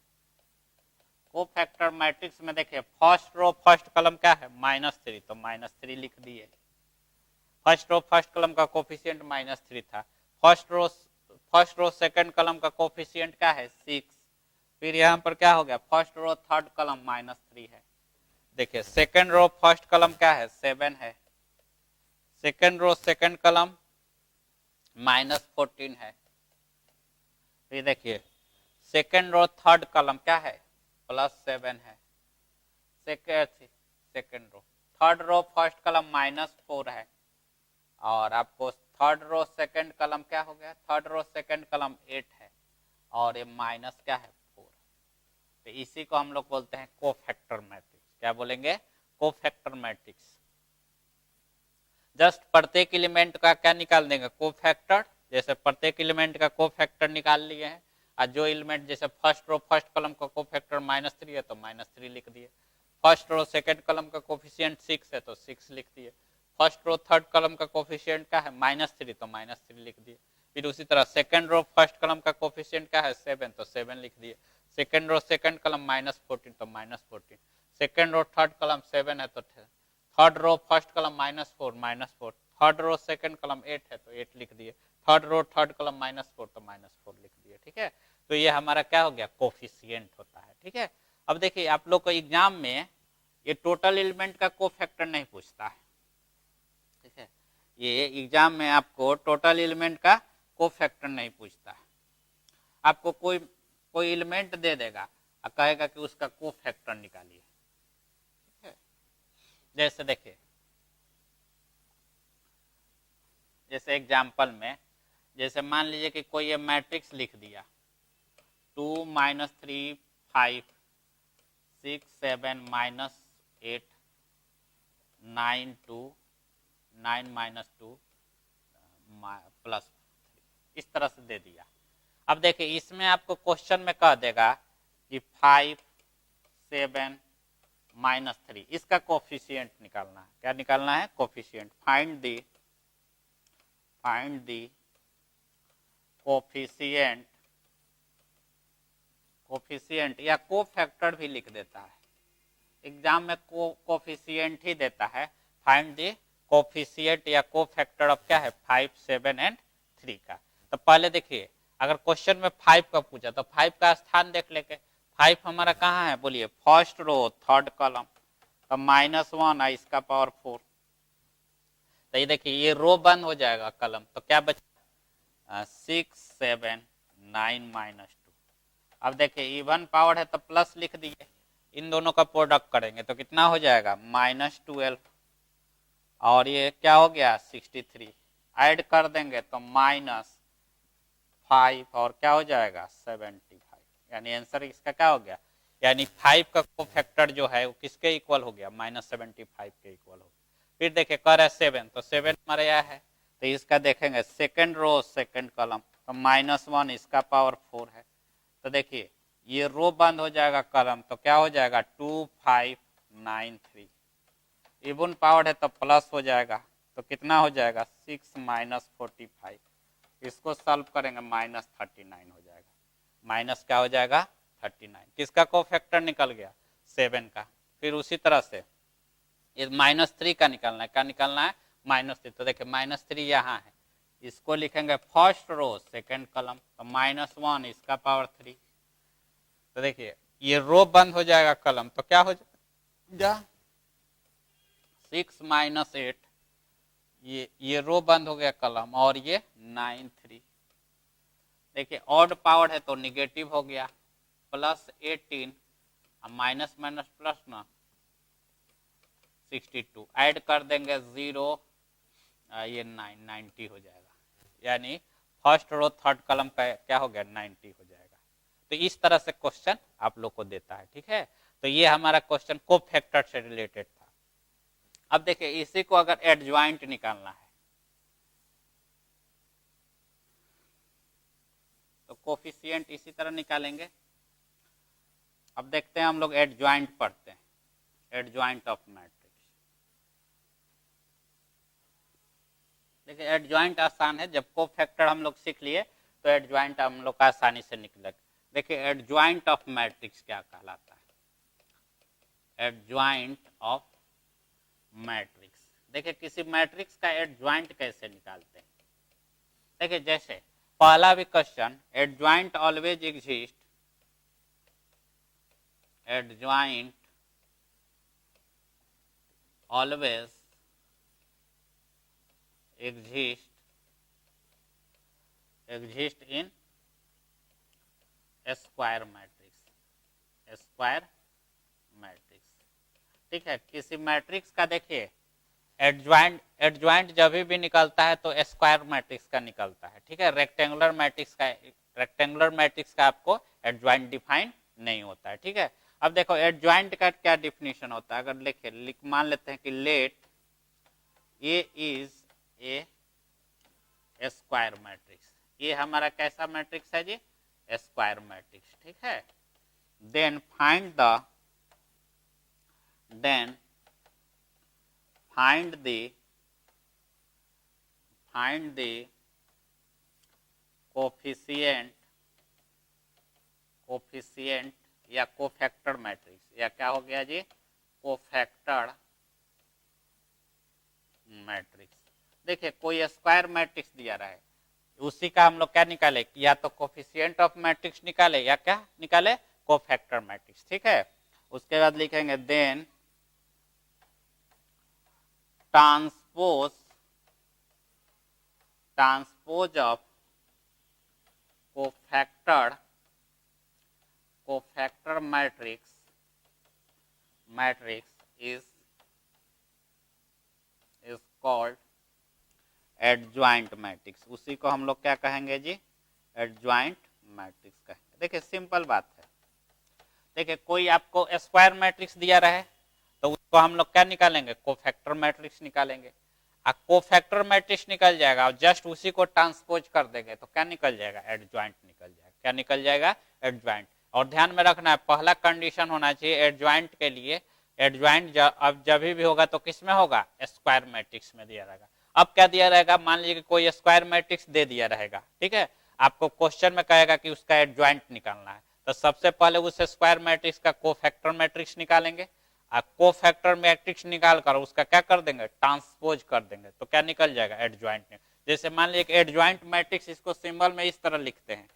कोफैक्टर मैट्रिक्स में देखिए फर्स्ट रो फर्स्ट कॉलम क्या है -3, तो -3 लिख दिए। फर्स्ट रो फर्स्ट कॉलम का कोफिशिएंट -3 था। फर्स्ट रो सेकंड कॉलम का कोफिशिएंट क्या है 6। फिर यहाँ पर क्या हो गया फर्स्ट रो थर्ड कॉलम -3 है। देखिए सेकंड रो फर्स्ट कॉलम क्या है 7 है। सेकंड रो सेकंड कॉलम -14 है। फिर देखिए सेकंड रो थर्ड कॉलम क्या है +7 है। Second row third row first column -4 है। और आपको थर्ड रो सेकंड कॉलम क्या हो गया, थर्ड रो सेकंड कॉलम 8 है और ये माइनस क्या है 4। तो इसी को हम लोग बोलते हैं कोफैक्टर मैट्रिक्स। क्या बोलेंगे कोफैक्टर मैट्रिक्स। जस्ट प्रत्येक एलिमेंट का क्या निकाल देंगे कोफैक्टर। जैसे प्रत्येक एलिमेंट का कोफैक्टर निकाल लिए हैं, और जो एलिमेंट जैसे फर्स्ट रो फर्स्ट कॉलम का कोफैक्टर -3 है तो -3 लिख दिए। फर्स्ट रो सेकंड कॉलम का कोफिशिएंट 6 है तो 6 लिख दिए। फर्स्ट रो थर्ड कॉलम का कोफिशिएंट क्या है -3 तो -3 लिख दिए। फिर उसी तरह सेकंड रो फर्स्ट कॉलम का कोफिशिएंट क्या है 7 तो 7 लिख दिए। सेकंड रो सेकंड कॉलम -14 तो -14। सेकंड रो थर्ड कॉलम 7 है तो third row first column -4 third row second column 8 है तो 8 लिख दिए। थर्ड रो थर्ड कॉलम -4 तो -4 लिख दिए। ठीक है, तो ये हमारा क्या हो गया कोफिशिएंट होता है। ठीक है, अब देखिए आप लोग को एग्जाम में ये टोटल एलिमेंट का कोफैक्टर नहीं पूछता है। ठीक है, ये एग्जाम में आपको टोटल एलिमेंट का कोफैक्टर नहीं पूछता है। आपको कोई एलिमेंट दे देगा और कहेगा कि उसका कोफैक्टर निकालिए। ठीक है, जैसे देखिए जैसे एग्जाम्पल में जैसे मान लीजिए कि कोई ये मैट्रिक्स लिख दिया 2 -3 5 6 7 -8 9 2 9 -2 +3 इस तरह से दे दिया। अब देखिए इसमें आपको क्वेश्चन में कह देगा कि 5 7 -3 इसका कोफिशिएंट निकालना है। क्या निकालना है कोफिशिएंट। फाइंड दी कोफिशिएंट या कोफैक्टर भी लिख देता है एग्जाम में। कोफिशिएंट ही देता है। फाइंड दी कोफिशिएंट या कोफैक्टर ऑफ क्या है 5 7 एंड 3 का। तो पहले देखिए अगर क्वेश्चन में 5 का पूछा तो 5 का स्थान देख लेंगे। 5 हमारा कहाँ है बोलिए फर्स्ट रो थर्ड कॉलम, तो -1 है इसका पावर 4। तो ये देखिए ये रो बंद हो जाएगा कॉलम, तो क्या बचा 6 7 9 -2। अब देखिए इवन पावर है तो प्लस लिख दिए। इन दोनों का प्रोडक्ट करेंगे तो कितना हो जाएगा -12 और ये क्या हो गया 63। ऐड कर देंगे तो -5 और क्या हो जाएगा 75। यानी आंसर इसका क्या हो गया, यानी 5 का कोफैक्टर जो है वो किसके इक्वल हो गया -75 के इक्वल हो गया। फिर देखिए कर है 7 तो 7 हमारे यहाँ है तो इसका देखेंगे सेकंड रो सेकंड कॉलम तो -1 इसका पावर 4 है। तो देखिए ये रो बंद हो जाएगा कॉलम तो क्या हो जाएगा 2 5 9 3। इवन पावर है तो प्लस हो जाएगा तो कितना हो जाएगा 6 माइनस 45, इसको सॉल्व करेंगे माइनस 39 हो जाएगा, माइनस क्या हो जाएगा 39, किसका कोफैक्टर निकल गया 7 का। फिर उसी तरह से ये -3 का निकालना है, क्या निकालना है -3, तो देखिए -3 यहाँ है, इसको लिखेंगे फर्स्ट रो सेकंड कॉलम, तो -1 इसका पावर 3, तो देखिए ये रो बंद हो जाएगा कॉलम, तो क्या हो जाएगा 6 माइनस 8, ये रो बंद हो गया कॉलम, और ये 9 3, देखिए ऑड पावर है तो निगेटिव हो गया, प्लस 18 माइनस माइनस प्लस ना 62, ऐड कर देंगे 0, ये 90 हो जाएगा, यानी फर्स्ट रो थर्ड कॉलम का क्या हो गया 90 हो जाएगा। तो इस तरह से क्वेश्चन आप लोग को देता है, ठीक है। तो ये हमारा क्वेश्चन कोफैक्टर से रिलेटेड था। अब देखिए इसी को अगर एडजॉइंट निकालना है तो कोफिशिएंट इसी तरह निकालेंगे। अब देखते हैं हम लोग एडजॉइंट पढ़ते हैं, एडजॉइंट ऑफ मैट्रिक्स। देखिए एडजॉइंट आसान है, जब कोफैक्टर हम लोग सीख लिए तो एडजॉइंट हम लोग का आसानी से निकलेगा। देखिए एडजॉइंट ऑफ मैट्रिक्स क्या कहलाता है, एडजॉइंट ऑफ मैट्रिक्स। देखिए किसी मैट्रिक्स का एडजॉइंट कैसे निकालते हैं, देखिए जैसे पहला भी question, adjoint always exist, adjoint always exist in square matrix, square matrix, ठीक है। किसी मैट्रिक्स का देखिए एडजॉइंट जब भी निकलता है तो स्क्वायर मैट्रिक्स का निकलता है, ठीक है। रेक्टेंगुलर मैट्रिक्स का आपको एडजॉइंट डिफाइन नहीं होता है, ठीक है। अब देखो एडजॉइंट का क्या डिफिनेशन होता है, अगर लिखे मान लेते हैं कि let A is a square matrix, ये हमारा कैसा मैट्रिक्स है जी, स्क्वायर मैट्रिक्स, ठीक है। देन फाइंड द कोफिशिएंट या कोफैक्टर मैट्रिक्स, या क्या हो गया जी कोफैक्टर मैट्रिक्स। देखिए कोई स्क्वायर मैट्रिक्स दिया रहा है, उसी का हम लोग क्या निकाले, या तो कोफिशिएंट ऑफ मैट्रिक्स निकाले या क्या निकाले कोफैक्टर मैट्रिक्स, ठीक है। उसके बाद लिखेंगे then transpose of cofactor matrix is called adjoint matrix, उसी को हम लोग क्या कहेंगे जी एडजॉइंट मैट्रिक्स कहेंगे। देखिए सिंपल बात है, देखिए कोई आपको स्क्वायर मैट्रिक्स दिया रहे तो उसको हम लोग क्या निकालेंगे कोफैक्टर मैट्रिक्स निकालेंगे, कोफैक्टर मैट्रिक्स निकल जाएगा और जस्ट उसी को ट्रांसपोज कर देंगे तो क्या निकल जाएगा एडजॉइंट निकल जाएगा, क्या निकल जाएगा एडजॉइंट। और ध्यान में रखना है पहला कंडीशन होना चाहिए एडजॉइंट के लिए, एडजॉइंट अब जब भी होगा तो किस में होगा स्क्वायर मैट्रिक्स में दिया रहेगा। अब क्या दिया रहेगा, मान लीजिए कि कोई स्क्वायर मैट्रिक्स दे दिया रहेगा, ठीक है, आपको क्वेश्चन में कहेगा कि उसका एडजॉइंट निकालना है, तो सबसे पहले उस स्क्वायर मैट्रिक्स का कोफैक्टर मैट्रिक्स निकालेंगे, कोफैक्टर मैट्रिक्स निकालकर उसका क्या कर देंगे ट्रांसपोज कर देंगे, तो क्या निकल जाएगा एडजॉइंट। जैसे मान लीजिए एडजॉइंट मैट्रिक्स, इसको सिंबल में इस तरह लिखते हैं,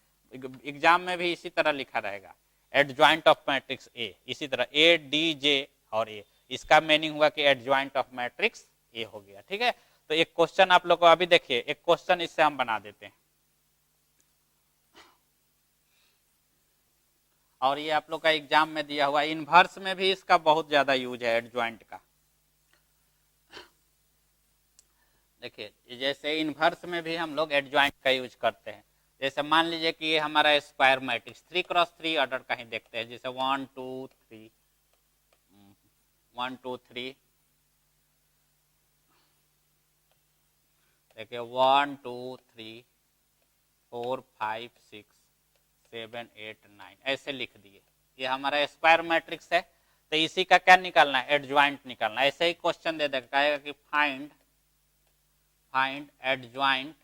एग्जाम में भी इसी तरह लिखा रहेगा एडजॉइंट ऑफ मैट्रिक्स ए, इसी तरह ए डी जे और ए, इसका मीनिंग हुआ कि एडजॉइंट ऑफ मैट्रिक्स ए हो गया, ठीक है। तो एक क्वेश्चन आप लोग को अभी देखिए, एक क्वेश्चन इससे हम बना देते हैं, और ये आप लोग का एग्जाम में दिया हुआ, इनवर्स में भी इसका बहुत ज्यादा यूज है एडजॉइंट का। देखिए जैसे इनवर्स में भी हम लोग एडजॉइंट का यूज करते हैं, जैसे मान लीजिए कि ये हमारा स्क्वायर मैट्रिक्स 3x3 ऑर्डर का ही देखते हैं, जैसे 1 2 3 1 2 3, देखिए 1 2 3 4 5 6 7 8 9 ऐसे लिख दिए, ये हमारा स्क्वायर मैट्रिक्स है, तो इसी का क्या निकालना है एडजॉइंट निकालना है। ऐसे ही क्वेश्चन दे देगा, कहेगा कि फाइंड फाइंड एडजॉइंट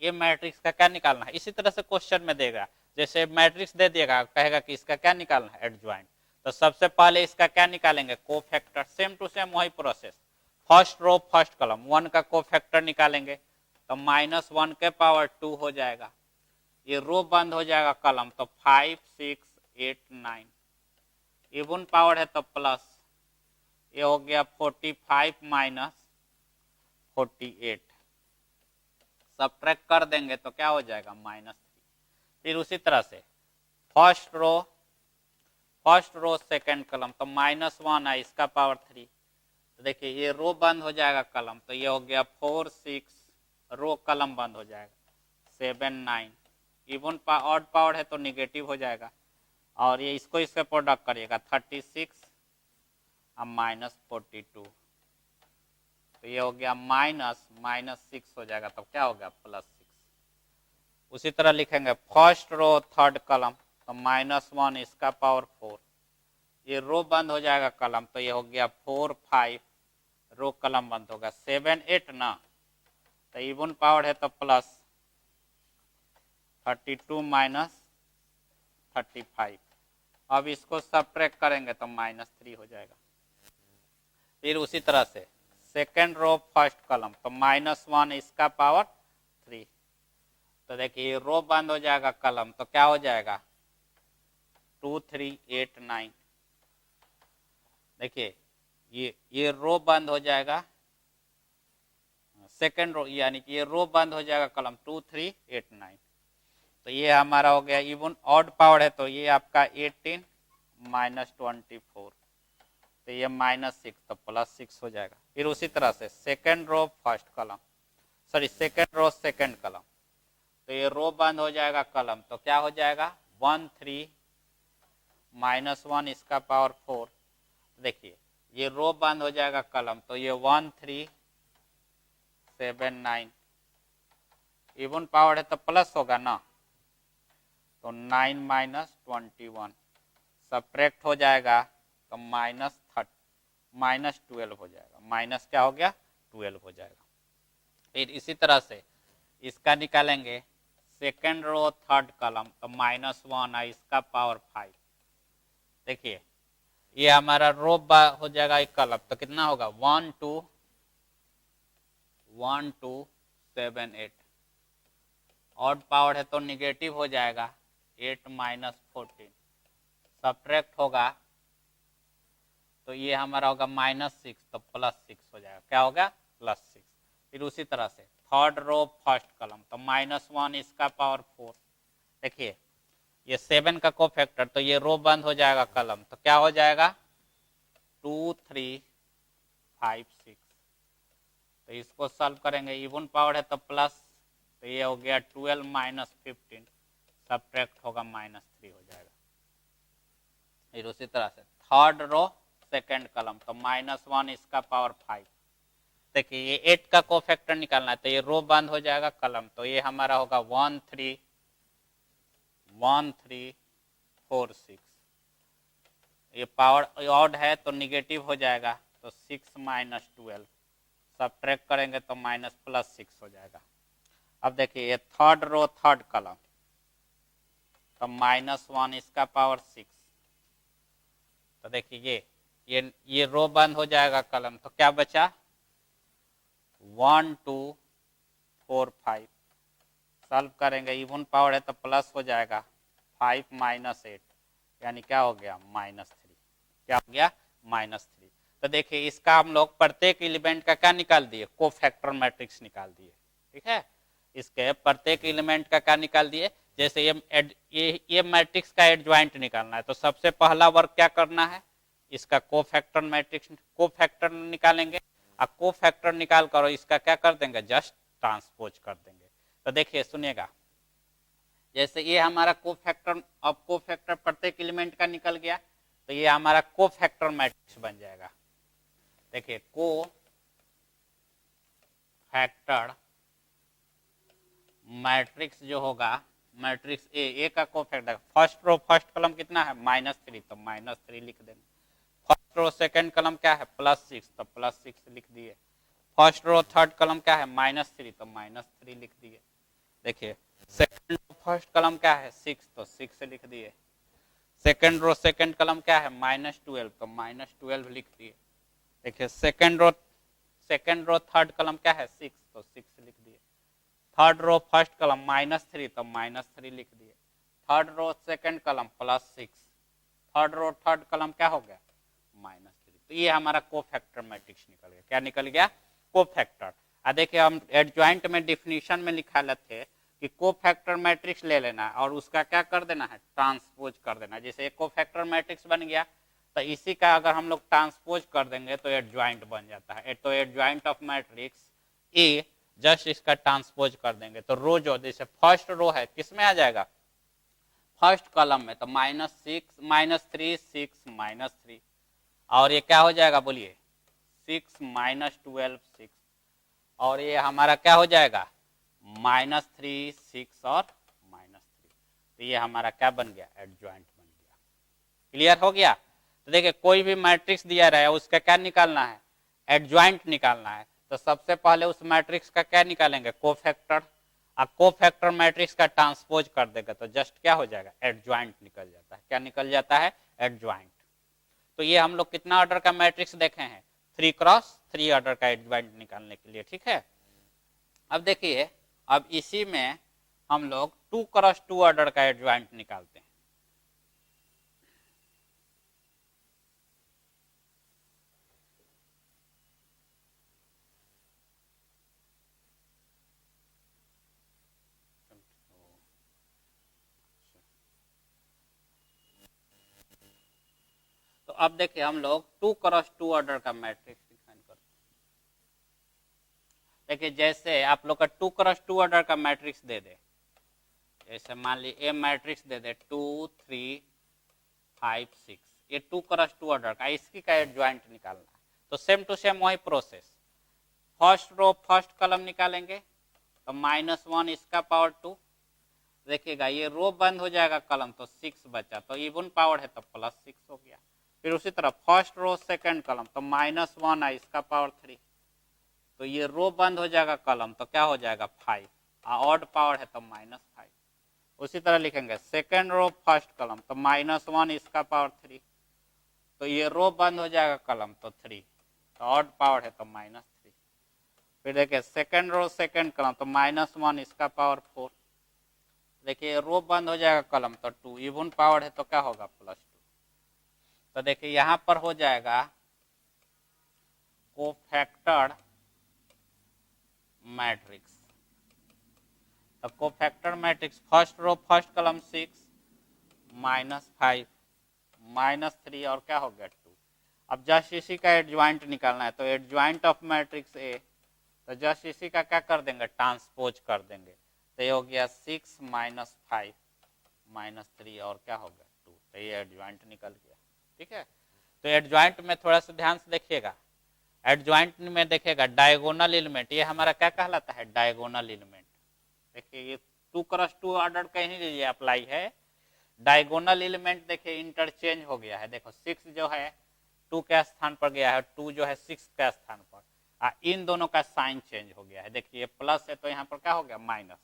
ये मैट्रिक्स का क्या निकालना है। इसी तरह से क्वेश्चन में देगा, जैसे मैट्रिक्स दे देगा, कहेगा कि इसका क्या निकालना है, एडजॉइंट। तो सबसे पहले इसका क्या निकालेंगे, कोफैक्टर। सेम टू सेम वही process, first row first column, 1 का कोफैक्टर निकालेंगे तो -1 के पावर 2 हो जाएगा। ये रो बंद हो जाएगा कॉलम, तो 5 6 8 9, इवन पावर है तो प्लस, ये हो गया 45 माइनस 48, सब्ट्रैक्ट कर देंगे तो क्या हो जाएगा, -3। फिर उसी तरह से फर्स्ट रो सेकंड कॉलम, तो -1 है, इसका पावर 3। तो देखिए ये रो बंद हो जाएगा कॉलम, तो ये हो गया 4 6, रो कॉलम बंद हो जाएगा 7 9, इवन ऑड पावर है तो निगेटिव हो जाएगा। और ये इसको इससे प्रोडक्ट करिएगा 36 और -42, तो ये हो गया -6 हो जाएगा, तो क्या हो गया, +6। उसी तरह लिखेंगे फर्स्ट रो थर्ड कॉलम, तो -1 इसका पावर 4, ये रो बंद हो जाएगा कॉलम, तो ये हो गया 4 5, रो कॉलम बंद होगा 7 8 ना, तो इवन पावर है तो प्लस 32 माइनस 35। अब इसको सब्ट्रैक्ट करेंगे तो -3 हो जाएगा। फिर उसी तरह से सेकेंड रो फर्स्ट कॉलम, तो -1 इसका पावर 3, तो देखिए रो बंद हो जाएगा कॉलम, तो क्या हो जाएगा, 2 3 8 9। देखिए ये रो बंद हो जाएगा सेकेंड रो, यानी कि ये रो बंद हो जाएगा कॉलम 2 3 8 9, तो ये हमारा हो गया इवन ऑड पावर है, तो ये आपका 18 -24, तो ये -6, तो +6 हो जाएगा। फिर उसी तरह से second row first column, sorry second row second column, तो ये रो बंद हो जाएगा कॉलम, तो क्या हो जाएगा 1 3 -1 इसका पावर 4। देखिए ये रो बंद हो जाएगा कॉलम, तो ये 1 3 7 9, इवन पावर है तो प्लस होगा ना, तो 9 -21, सब्ट्रैक्ट हो जाएगा तो -12 हो जाएगा, माइनस क्या हो गया, 12 हो जाएगा। फिर इसी तरह से इसका निकालेंगे सेकेंड रो थर्ड कॉलम, तो -1 है, इसका पावर 5। देखिए ये हमारा रो हो जाएगा एक कॉलम, तो कितना होगा 1 2 7 8, ऑड पावर है तो निगेटिव हो जाएगा 8 -14, सब्ट्रैक्ट होगा तो ये हमारा होगा -6, तो +6 हो जाएगा, क्या होगा, +6। फिर उसी तरह से थर्ड रो फर्स्ट कॉलम, तो -1 इसका पावर 4। देखिए ये 7 का कोफैक्टर, तो ये रो बंद हो जाएगा कॉलम, तो क्या हो जाएगा 2 3 5 6, तो इसको सॉल्व करेंगे, इवन पावर है तो प्लस, तो ये हो गया 12 -15, सब्ट्रैक्ट होगा -3 हो जाएगा। फिर उसी तरह से थर्ड रो सेकेंड कॉलम, तो -1 इसका पावर 5। देखिए ये 8 का कोफैक्टर निकालना है, तो ये रो बंद हो जाएगा कॉलम, तो ये हमारा होगा 1 3 4 6, ये पावर ऑड है तो निगेटिव हो जाएगा, तो 6 -12, सब्ट्रैक्ट करेंगे तो +6 हो जाएगा। अब देखिए ये थर्ड रो थर्ड कॉलम, तो -1 इसका पावर 6, तो देखिए ये रो बंद हो जाएगा कॉलम, तो क्या बचा 1 2 4 5, सॉल्व करेंगे, इवन पावर है तो प्लस हो जाएगा 5 -8, यानी क्या हो गया -3, क्या हो गया -3। तो देखिए इसका हम लोग प्रत्येक एलिमेंट का क्या निकाल दिए, कोफैक्टर मैट्रिक्स निकाल दिए, ठीक है। इसके प्रत्येक एलिमेंट का क्या निकाल दिए, जैसे ये मैट्रिक्स का एडजॉइंट निकालना है, तो सबसे पहला वर्क क्या करना है, इसका कोफैक्टर मैट्रिक्स कोफैक्टर निकालेंगे, और कोफैक्टर निकाल कर इसका क्या कर देंगे, जस्ट ट्रांसपोज कर देंगे। तो देखिए सुनिएगा, जैसे ये हमारा कोफैक्टर, अब कोफैक्टर प्रत्येक एलिमेंट का निकल गया, तो ये हमारा कोफैक्टर मैट्रिक्स बन जाएगा। देखिए कोफैक्टर मैट्रिक्स जो होगा, मैट्रिक्स ए का cofactor, first row first column कितना है -3, तो -3 लिख देंगे। फर्स्ट रो सेकंड कॉलम क्या है +6, तो +6 लिख दिए। फर्स्ट रो थर्ड कॉलम क्या है -3, तो -3 लिख दिए। देखिए सेकंड रो फर्स्ट कॉलम क्या है 6, तो 6 लिख दिए। सेकंड रो सेकंड कॉलम क्या है -12, तो -12 लिख दिए। देखिए सेकंड रो थर्ड कॉलम क्या है 6, तो 6 लिख दिए। थर्ड रो फर्स्ट कॉलम -3, तो -3 लिख दिए। Third row second column +6, third row third column क्या हो गया -3। तो ये हमारा कोफैक्टर मैट्रिक्स निकल गया। क्या निकल गया कोफैक्टर। देखिए हम एडजॉइंट में डिफिनीशन में लिखा थे कि कोफैक्टर मैट्रिक्स ले लेना और उसका क्या कर देना है ट्रांसपोज कर देना। जैसे एक कोफैक्टर मैट्रिक्स बन गया तो इसी का अगर हम लोग ट्रांसपोज कर देंगे तो एडजॉइंट बन जाता है। तो adjoint of matrix A just इसका ट्रांसपोज कर देंगे तो रो जो जैसे फर्स्ट रो है किसमें आ जाएगा फर्स्ट कॉलम में, तो -6 -3 6 -3 और ये क्या हो जाएगा बोलिए 6 -12 6 और ये हमारा क्या हो जाएगा -3 6 और -3। तो ये हमारा क्या बन गया एडजॉइंट बन गया। क्लियर हो गया। तो देखिए कोई भी मैट्रिक्स दिया रहा है उसका क्या निकालना है एडजॉइंट निकालना है। तो सबसे पहले उस मैट्रिक्स का क्या निकालेंगे कोफैक्टर। अब कोफैक्टर मैट्रिक्स का ट्रांसपोज कर देगा तो जस्ट क्या हो जाएगा एडजॉइंट निकल जाता है। क्या निकल जाता है एडजॉइंट। तो ये हम लोग कितना ऑर्डर का मैट्रिक्स देखे हैं 3x3 ऑर्डर का एडजॉइंट निकालने के लिए। ठीक है। अब देखिए अब इसी में हम लोग 2x2 ऑर्डर का एडजॉइंट निकालते हैं। तो अब देखिए हम लोग 2x2 ऑर्डर का मैट्रिक्स डिफाइन करते हैं। देखिए जैसे आप लोग का 2x2 ऑर्डर का मैट्रिक्स दे दे, जैसे मान ली ए मैट्रिक्स दे दे 2 3 5 6, ये 2x2 ऑर्डर का इसकी का एडजॉइंट निकालना है। तो सेम टू सेम वही process first row first column निकालेंगे तो -1 इसका पावर 2। देखिएगा ये रो बंद हो जाएगा कॉलम तो 6 बचा तो इवन पावर है तो +6 हो गया। फिर उसी तरह फर्स्ट रो सेकंड कॉलम तो -1 है इसका पावर 3 तो ये रो बंद हो जाएगा कॉलम तो क्या हो जाएगा 5 ऑड पावर है तो -5। उसी तरह लिखेंगे सेकंड रो फर्स्ट कॉलम तो -1 इसका पावर 3 तो ये रो बंद हो जाएगा कॉलम तो 3 तो ऑड पावर है तो -3। फिर देखिए सेकंड रो सेकंड कॉलम तो -1 इसका पावर 4। देखिए रो बंद हो जाएगा कॉलम तो 2 इवन पावर है तो क्या होगा +2। तो देखिए यहां पर हो जाएगा कोफैक्टर मैट्रिक्स। तो cofactor matrix first row first column 6 -5 -3 और क्या हो गया 2। अब जस्ट इसी का एडजॉइंट निकालना है तो एडजॉइंट ऑफ मैट्रिक्स ए तो जस्ट इसी का क्या कर देंगे ट्रांसपोज कर देंगे तो ये हो गया 6 -5 -3 और क्या हो गया 2। तो ये एडजॉइंट निकल गया। ठीक है। तो एडजॉइंट में थोड़ा सा ध्यान से देखिएगा। एडजॉइंट में देखिएगा डायगोनल एलिमेंट ये हमारा क्या कहलाता है डायगोनल एलिमेंट। देखिए ये 2x2 ऑर्डर कहीं लीजिए अप्लाई है। डायगोनल एलिमेंट देखिए इंटरचेंज हो गया है। देखो 6 जो है 2 के स्थान पर गया है 2 जो है 6 के स्थान पर इन दोनों का साइन चेंज हो गया है। देखिए प्लस है तो यहाँ पर क्या हो गया माइनस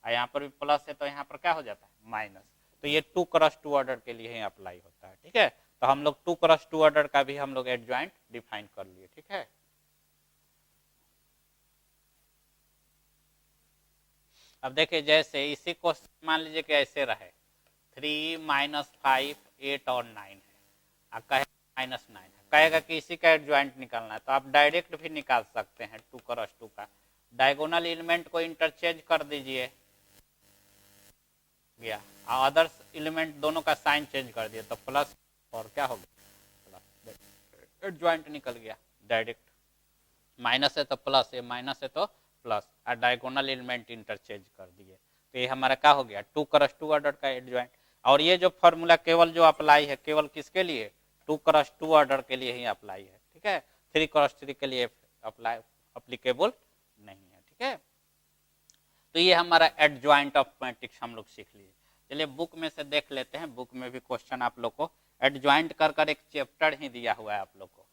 यहाँ पर भी प्लस है तो यहाँ पर क्या हो जाता है माइनस। तो ये 2x2 ऑर्डर के लिए ही अप्लाई होता है। ठीक है। तो हम लोग 2x2 ऑर्डर का भी हम लोग एडजॉइंट डिफाइन कर लिए। ठीक है। अब देखिए जैसे इसी को मान लीजिए कि ऐसे रहे 3 -5 8 और 9 है कहे -9 है कहेगा कि इसी का एडजॉइंट निकालना है तो आप डायरेक्ट भी निकाल सकते हैं 2x2 का। डायगोनल एलिमेंट को इंटरचेंज कर दीजिए गया अदर्स एलिमेंट दोनों का साइन चेंज कर दिया तो प्लस और क्या हो गया प्लस एडजॉइंट निकल गया डायरेक्ट। माइनस है तो प्लस ये माइनस है तो प्लस और डायगोनल एलिमेंट इंटरचेंज कर दिए तो ये हमारा क्या हो गया 2x2 ऑर्डर का एडजॉइंट। और ये जो फॉर्मूला केवल जो अप्लाई है केवल किसके लिए 2x2 ऑर्डर के लिए ही अप्लाई है। ठीक है। 3x3 के लिए अप्लाई अप्लीकेबल नहीं है। ठीक है। तो ये हमारा एडजॉइंट ऑफ मैट्रिक्स हम लोग सीख लिए। चलिए बुक में से देख लेते हैं। बुक में भी क्वेश्चन आप लोग को एडजॉइंट कर एक चैप्टर ही दिया हुआ है आप लोग को।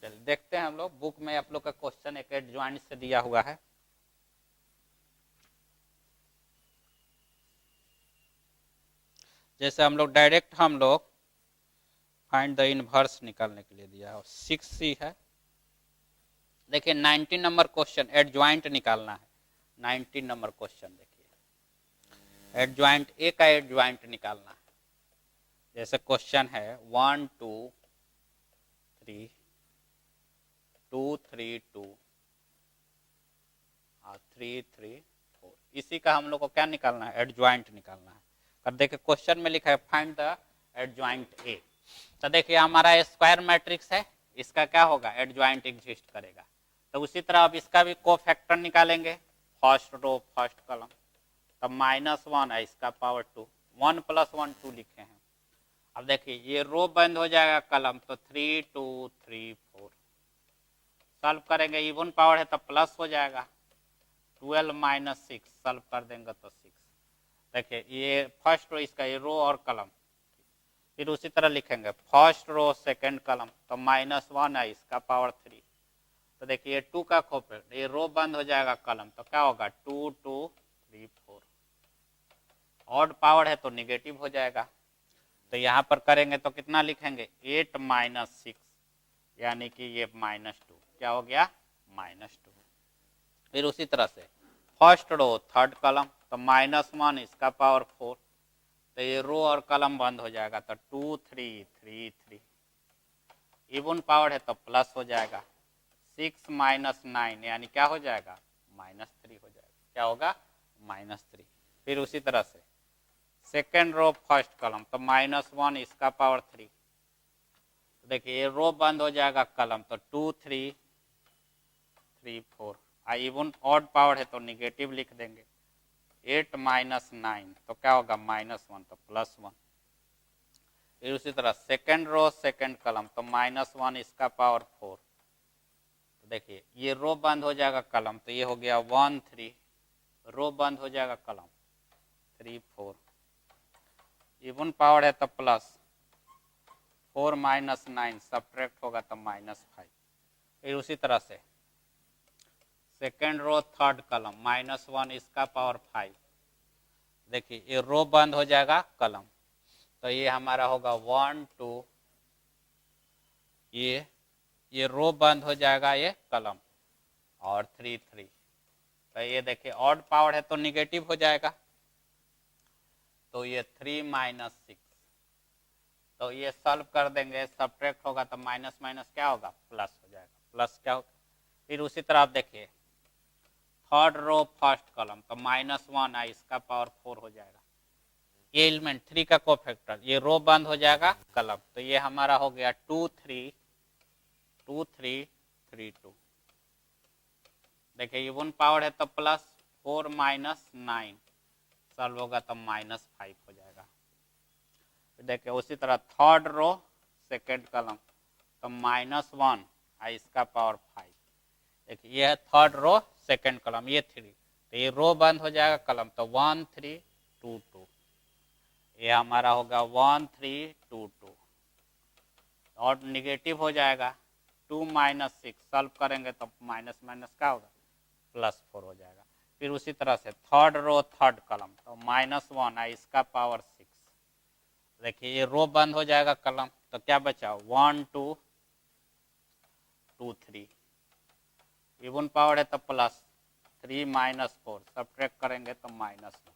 चलिए देखते हैं हम लोग, बुक में आप लोग का क्वेश्चन एक एडजॉइंट से दिया हुआ है। जैसे हम लोग फाइंड द इनवर्स निकालने के लिए दिया है, 6C है। देखिए 19 नंबर क्वेश्चन एडजॉइंट निकालना है। 19 नंबर क्वेश्चन देखिए एडजॉइंट ए का एडजॉइंट निकालना है। जैसे क्वेश्चन है 1 2 3 2 3 2 3 3 4, इसी का हम लोग को क्या निकालना है, एडजॉइंट निकालना है। अब देखिए क्वेश्चन में लिखा है फाइंड द एडजॉइंट ए। तो देखिए हमारा स्क्वायर मैट्रिक्स है, इसका क्या होगा, एडजॉइंट एग्जिस्ट करेगा। तो उसी तरह अब इसका भी कोफैक्टर निकालेंगे, फर्स्ट रो फर्स्ट कॉलम। तो -1 है, इसका पावर 2, 1 + 1 2 लिखे हैं। अब देखिए ये रो बंद हो जाएगा कॉलम, तो 3 2 3 4। सॉल्व करेंगे, इवन पावर है तो प्लस हो जाएगा, 12 - 6 सॉल्व कर देंगे तो 6। देखिए ये फर्स्ट रो, इसका ये रो और कॉलम। फिर उसी तरह लिखेंगे फर्स्ट रो सेकंड कॉलम, तो -1 है, इसका पावर 3। तो देखिए ये 2 का कोफैक्टर, ये रो बंद हो जाएगा कॉलम, तो क्या होगा 2 2 3 4। ऑड पावर है तो निगेटिव हो जाएगा। तो यहाँ पर करेंगे तो कितना लिखेंगे, 8 - 6, यानी कि ये -2, क्या हो गया -2। फिर उसी तरह से फर्स्ट रो थर्ड कॉलम, तो -1 इसका पावर 4। तो ये रो और कॉलम बंद हो जाएगा, तो 2 3 3 3। इवन पावर है तो प्लस हो जाएगा, 6 - 9 यानी क्या हो जाएगा -3 हो जाएगा, क्या होगा -3। फिर उसी तरह से सेकेंड रो फर्स्ट कॉलम, तो -1 इसका पावर 3। देखिए ये रो बंद हो जाएगा कॉलम, तो 2 3 3 4। इवन ऑड पावर है तो निगेटिव लिख देंगे, 8 - 9 तो क्या होगा -1, तो +1। फिर उसी तरह सेकेंड रो सेकेंड कॉलम, तो -1 इसका पावर 4। तो देखिए ये रो बंद हो जाएगा कॉलम, तो ये हो गया 1 3, रो बंद हो जाएगा कॉलम 3 4। इवन पावर है तो प्लस, 4 - 9 सब्ट्रैक्ट होगा तो -5। फिर उसी तरह से सेकेंड रो थर्ड कॉलम, -1 इसका पावर 5। देखिए ये रो बंद हो जाएगा कॉलम, तो ये हमारा होगा 1 2, ये रो बंद हो जाएगा ये कॉलम, और 3 3। तो ये देखिए ऑड पावर है तो निगेटिव हो जाएगा, तो ये 3 - 6। तो ये सॉल्व कर देंगे, सब्ट्रैक्ट होगा तो माइनस माइनस क्या होगा प्लस हो जाएगा, प्लस क्या होगा। फिर उसी तरह आप देखिए थर्ड रो फर्स्ट कॉलम, तो -1 है, इसका पावर 4 हो जाएगा। ये एलिमेंट 3 का कोफैक्टर, ये रो बंद हो जाएगा कॉलम, तो ये हमारा हो गया 2 3 2 3 3 2। देखिए इवन पावर है तो प्लस, 4 - 9 सॉल्व होगा तो -5 हो जाएगा। देखिए उसी तरह थर्ड रो सेकेंड कॉलम, तो -1 है, इसका पावर 5। देखिए ये है थर्ड रो सेकेंड कॉलम, ये 3, तो ये रो बंद हो जाएगा कॉलम, तो 1 3 2 2। ये हमारा होगा 1 3 2 2, और निगेटिव हो जाएगा, 2 - 6 सॉल्व करेंगे तो माइनस माइनस क्या होगा +4 हो जाएगा। फिर उसी तरह से थर्ड रो थर्ड कॉलम, तो -1 है, इसका पावर 6। देखिए ये रो बंद हो जाएगा कॉलम, तो क्या बचा 1 2 2 3। इवन पावर है तो प्लस, 3 - 4 सब्ट्रैक्ट करेंगे तो -1।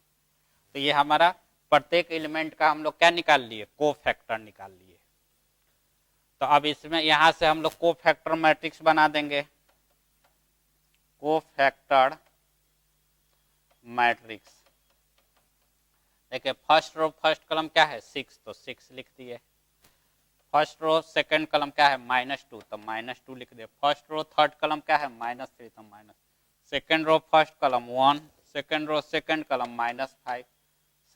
तो ये हमारा प्रत्येक एलिमेंट का हम लोग क्या निकाल लिए, कोफैक्टर निकाल लिए। तो अब इसमें यहां से हम लोग कोफैक्टर मैट्रिक्स बना देंगे, कोफैक्टर मैट्रिक्स। देखिए फर्स्ट रो फर्स्ट कॉलम क्या है 6, तो 6 लिख दिए। फर्स्ट रो सेकंड कॉलम क्या है -2, तो -2 लिख दिए। फर्स्ट रो थर्ड कॉलम क्या है -3, तो minus. Second row first column 1, second row second column -5,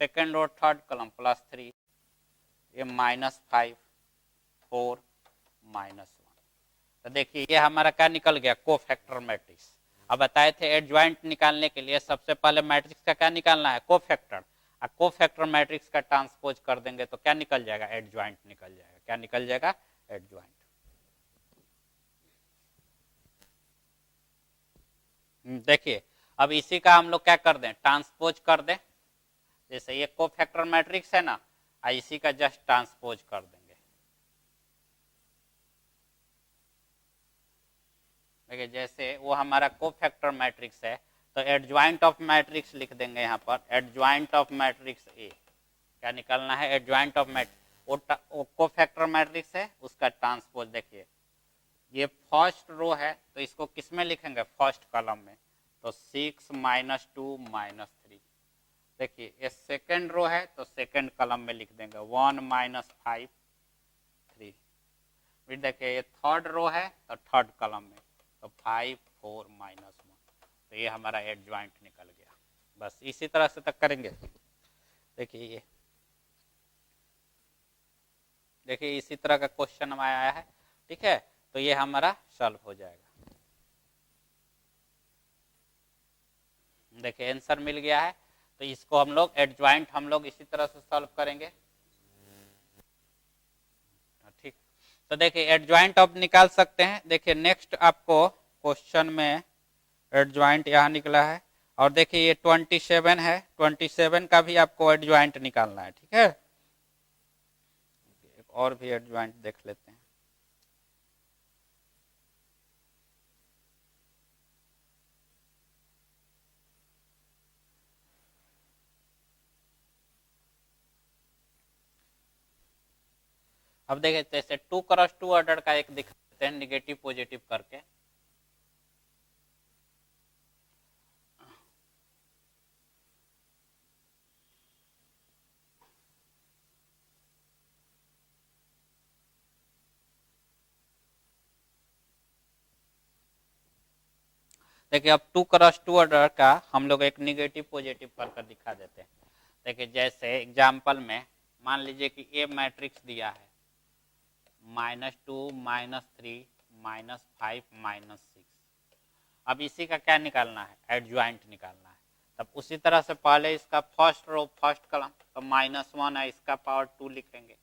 second row third column +3, ये -5 4 -1। तो देखिए ये हमारा क्या निकल गया, कोफैक्टर मैट्रिक्स। अब बताए थे एडजॉइंट निकालने के लिए सबसे पहले मैट्रिक्स का क्या निकालना है, कोफैक्टर। कोफैक्टर मैट्रिक्स का ट्रांसपोज कर देंगे तो क्या निकल जाएगा, एडजॉइंट निकल जाएगा। क्या निकल जाएगा, एडजॉइंट। देखिए अब इसी का हम लोग क्या कर दें, ट्रांसपोज कर दें। जैसे ये कोफैक्टर मैट्रिक्स है ना, इसी का जस्ट ट्रांसपोज कर देंगे। देखिए जैसे वो हमारा कोफैक्टर मैट्रिक्स है, तो एडज्वाइंट ऑफ मैट्रिक्स लिख देंगे यहाँ पर, एडज्वाइंट ऑफ मैट्रिक्स ए। क्या निकालना है, एडज्वाइंट ऑफ मैट्रिक्स, वो कोफैक्टर मैट्रिक्स है उसका ट्रांसपोज। देखिए ये फर्स्ट रो है तो इसको किस में लिखेंगे, फर्स्ट कॉलम में, तो 6 - 2 - 3। देखिए ये सेकेंड रो है तो सेकेंड कॉलम में लिख देंगे 1 - 5 3। फिर देखिए ये थर्ड रो है तो थर्ड कॉलम में, तो 5 4 - 1। तो ये हमारा एडज्वाइंट निकल गया। बस इसी तरह से तक करेंगे। देखिए ये देखिए इसी तरह का क्वेश्चन हमारा आया है, ठीक है। तो ये हमारा सॉल्व हो जाएगा। देखिए आंसर मिल गया है, तो इसको हम लोग एडज्वाइंट हम लोग इसी तरह से सॉल्व करेंगे, ठीक। तो देखिए एडज्वाइंट अब निकाल सकते हैं। देखिए नेक्स्ट आपको क्वेश्चन में एडज्वाइंट यहाँ निकला है, और देखिए ये 27 है, 27 का भी आपको एडज्वाइंट निकालना है, ठीक है। एक और भी एडज्वाइंट देख लेते हैं। अब देखिए जैसे 2x2 ऑर्डर का एक दिखा देते हैं निगेटिव पॉजिटिव करके। देखिए अब 2x2 ऑर्डर का हम लोग एक निगेटिव पॉजिटिव करके दिखा देते हैं। देखिए जैसे एग्जाम्पल में मान लीजिए कि ए मैट्रिक्स दिया है -2 -3 -5 -6। अब इसी का क्या निकालना है, एडज्वाइंट निकालना है। तब उसी तरह से पहले इसका फर्स्ट रो फर्स्ट कॉलम, तो -1 है, इसका पावर 2 लिखेंगे,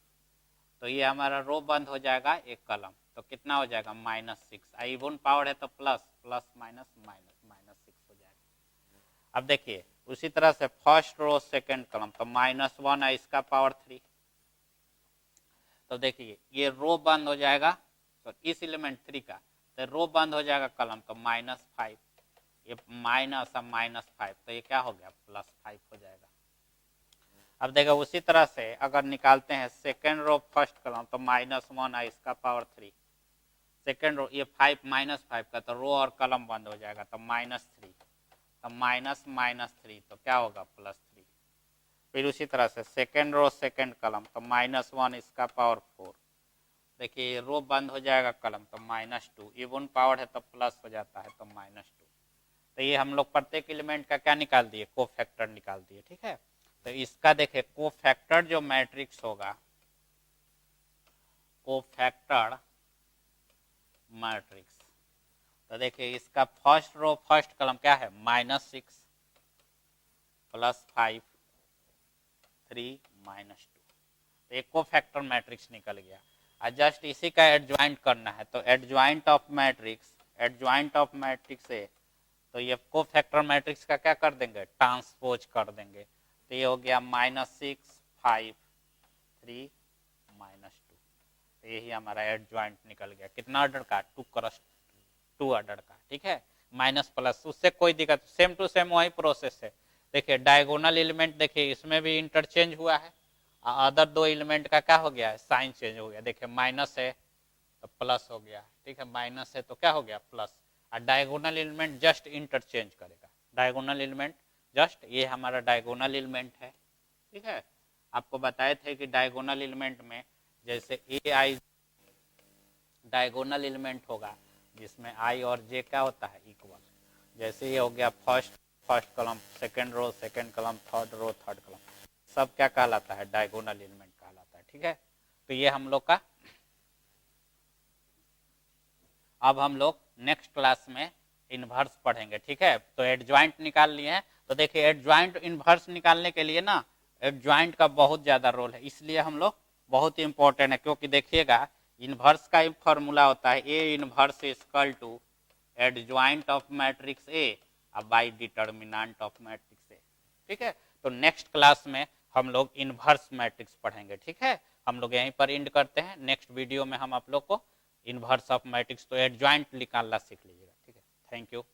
तो ये हमारा रो बंद हो जाएगा एक कॉलम, तो कितना हो जाएगा -6। इवन पावर है तो प्लस प्लस माइनस माइनस -6 हो जाएगा। अब देखिए उसी तरह से फर्स्ट रो सेकंड कॉलम, तो -1 है, इसका पावर 3। तो देखिए ये रो बंद हो जाएगा, तो इस एलिमेंट 3 का, तो रो बंद हो जाएगा कॉलम, तो -5, ये माइनस और -5, तो ये क्या हो गया, +5 हो जाएगा। अब देखो उसी तरह से अगर निकालते हैं सेकेंड रो फर्स्ट कॉलम, तो -1 है, इसका पावर 3। सेकेंड रो ये 5 -5 का, तो रो और कॉलम बंद हो जाएगा, तो -3, तो -3, तो क्या होगा, +3। फिर उसी तरह से सेकेंड रो सेकेंड कॉलम, तो -1 इसका पावर 4। देखिए रो बंद हो जाएगा कॉलम, तो -2, इवन पावर है तो प्लस हो जाता है, तो -2। तो ये हम लोग प्रत्येक एलिमेंट का क्या निकाल दिए, कोफैक्टर निकाल दिए, ठीक है। तो इसका देखिए कोफैक्टर जो मैट्रिक्स होगा, कोफैक्टर मैट्रिक्स, तो देखिए इसका फर्स्ट रो फर्स्ट कॉलम क्या है, -6 +5 3 -2। तो एक कोफैक्टर मैट्रिक्स निकल गया। और जस्ट इसी का एडज्वाइंट करना है, तो adjoint of matrix, adjoint of matrix है, तो ये कोफैक्टर मैट्रिक्स का क्या कर देंगे, ट्रांसपोज कर देंगे। तो ये हो गया -6 5 3 -2। तो यही हमारा एडज्वाइंट निकल गया। कितना ऑर्डर का, 2x2 ऑर्डर का, ठीक है। माइनस प्लस उससे कोई दिक्कत, सेम टू सेम वही प्रोसेस है। देखिए डायगोनल एलिमेंट, देखिए इसमें भी इंटरचेंज हुआ है, अदर दो एलिमेंट का क्या हो गया है, साइन चेंज हो गया। देखिए माइनस है तो प्लस हो गया, ठीक है, माइनस है तो क्या हो गया, प्लस। और डायगोनल एलिमेंट जस्ट इंटरचेंज करेगा। डायगोनल एलिमेंट जस्ट, ये हमारा डायगोनल एलिमेंट है, ठीक है। आपको बताए थे कि डायगोनल एलिमेंट में जैसे ए आई डायगोनल एलिमेंट होगा जिसमें आई और जे क्या होता है, इक्वल। जैसे ये हो गया first column second row second column third row third column, सब क्या कहलाता है, डायगोनल एलिमेंट कहलाता है, ठीक है। तो ये हम लोग का, अब हम लोग नेक्स्ट क्लास में इनवर्स पढ़ेंगे, ठीक है। तो एडज्वाइंट निकाल लिए हैं, तो देखिए एडज्वाइंट इनवर्स निकालने के लिए ना एडज्वाइंट का बहुत ज्यादा रोल है, इसलिए हम लोग बहुत ही इंपॉर्टेंट है। क्योंकि देखिएगा इनवर्स का फॉर्मूला होता है A inverse equal to adjoint of matrix A by determinant of matrix A. ठीक है, तो नेक्स्ट क्लास में हम लोग इनवर्स मैट्रिक्स पढ़ेंगे। ठीक है, हम लोग यहीं पर एंड करते हैं। नेक्स्ट वीडियो में हम आप लोग को इनवर्स ऑफ मैट्रिक्स तो एडजॉइंट निकालना सीख लीजिएगा। ठीक है, थैंक यू।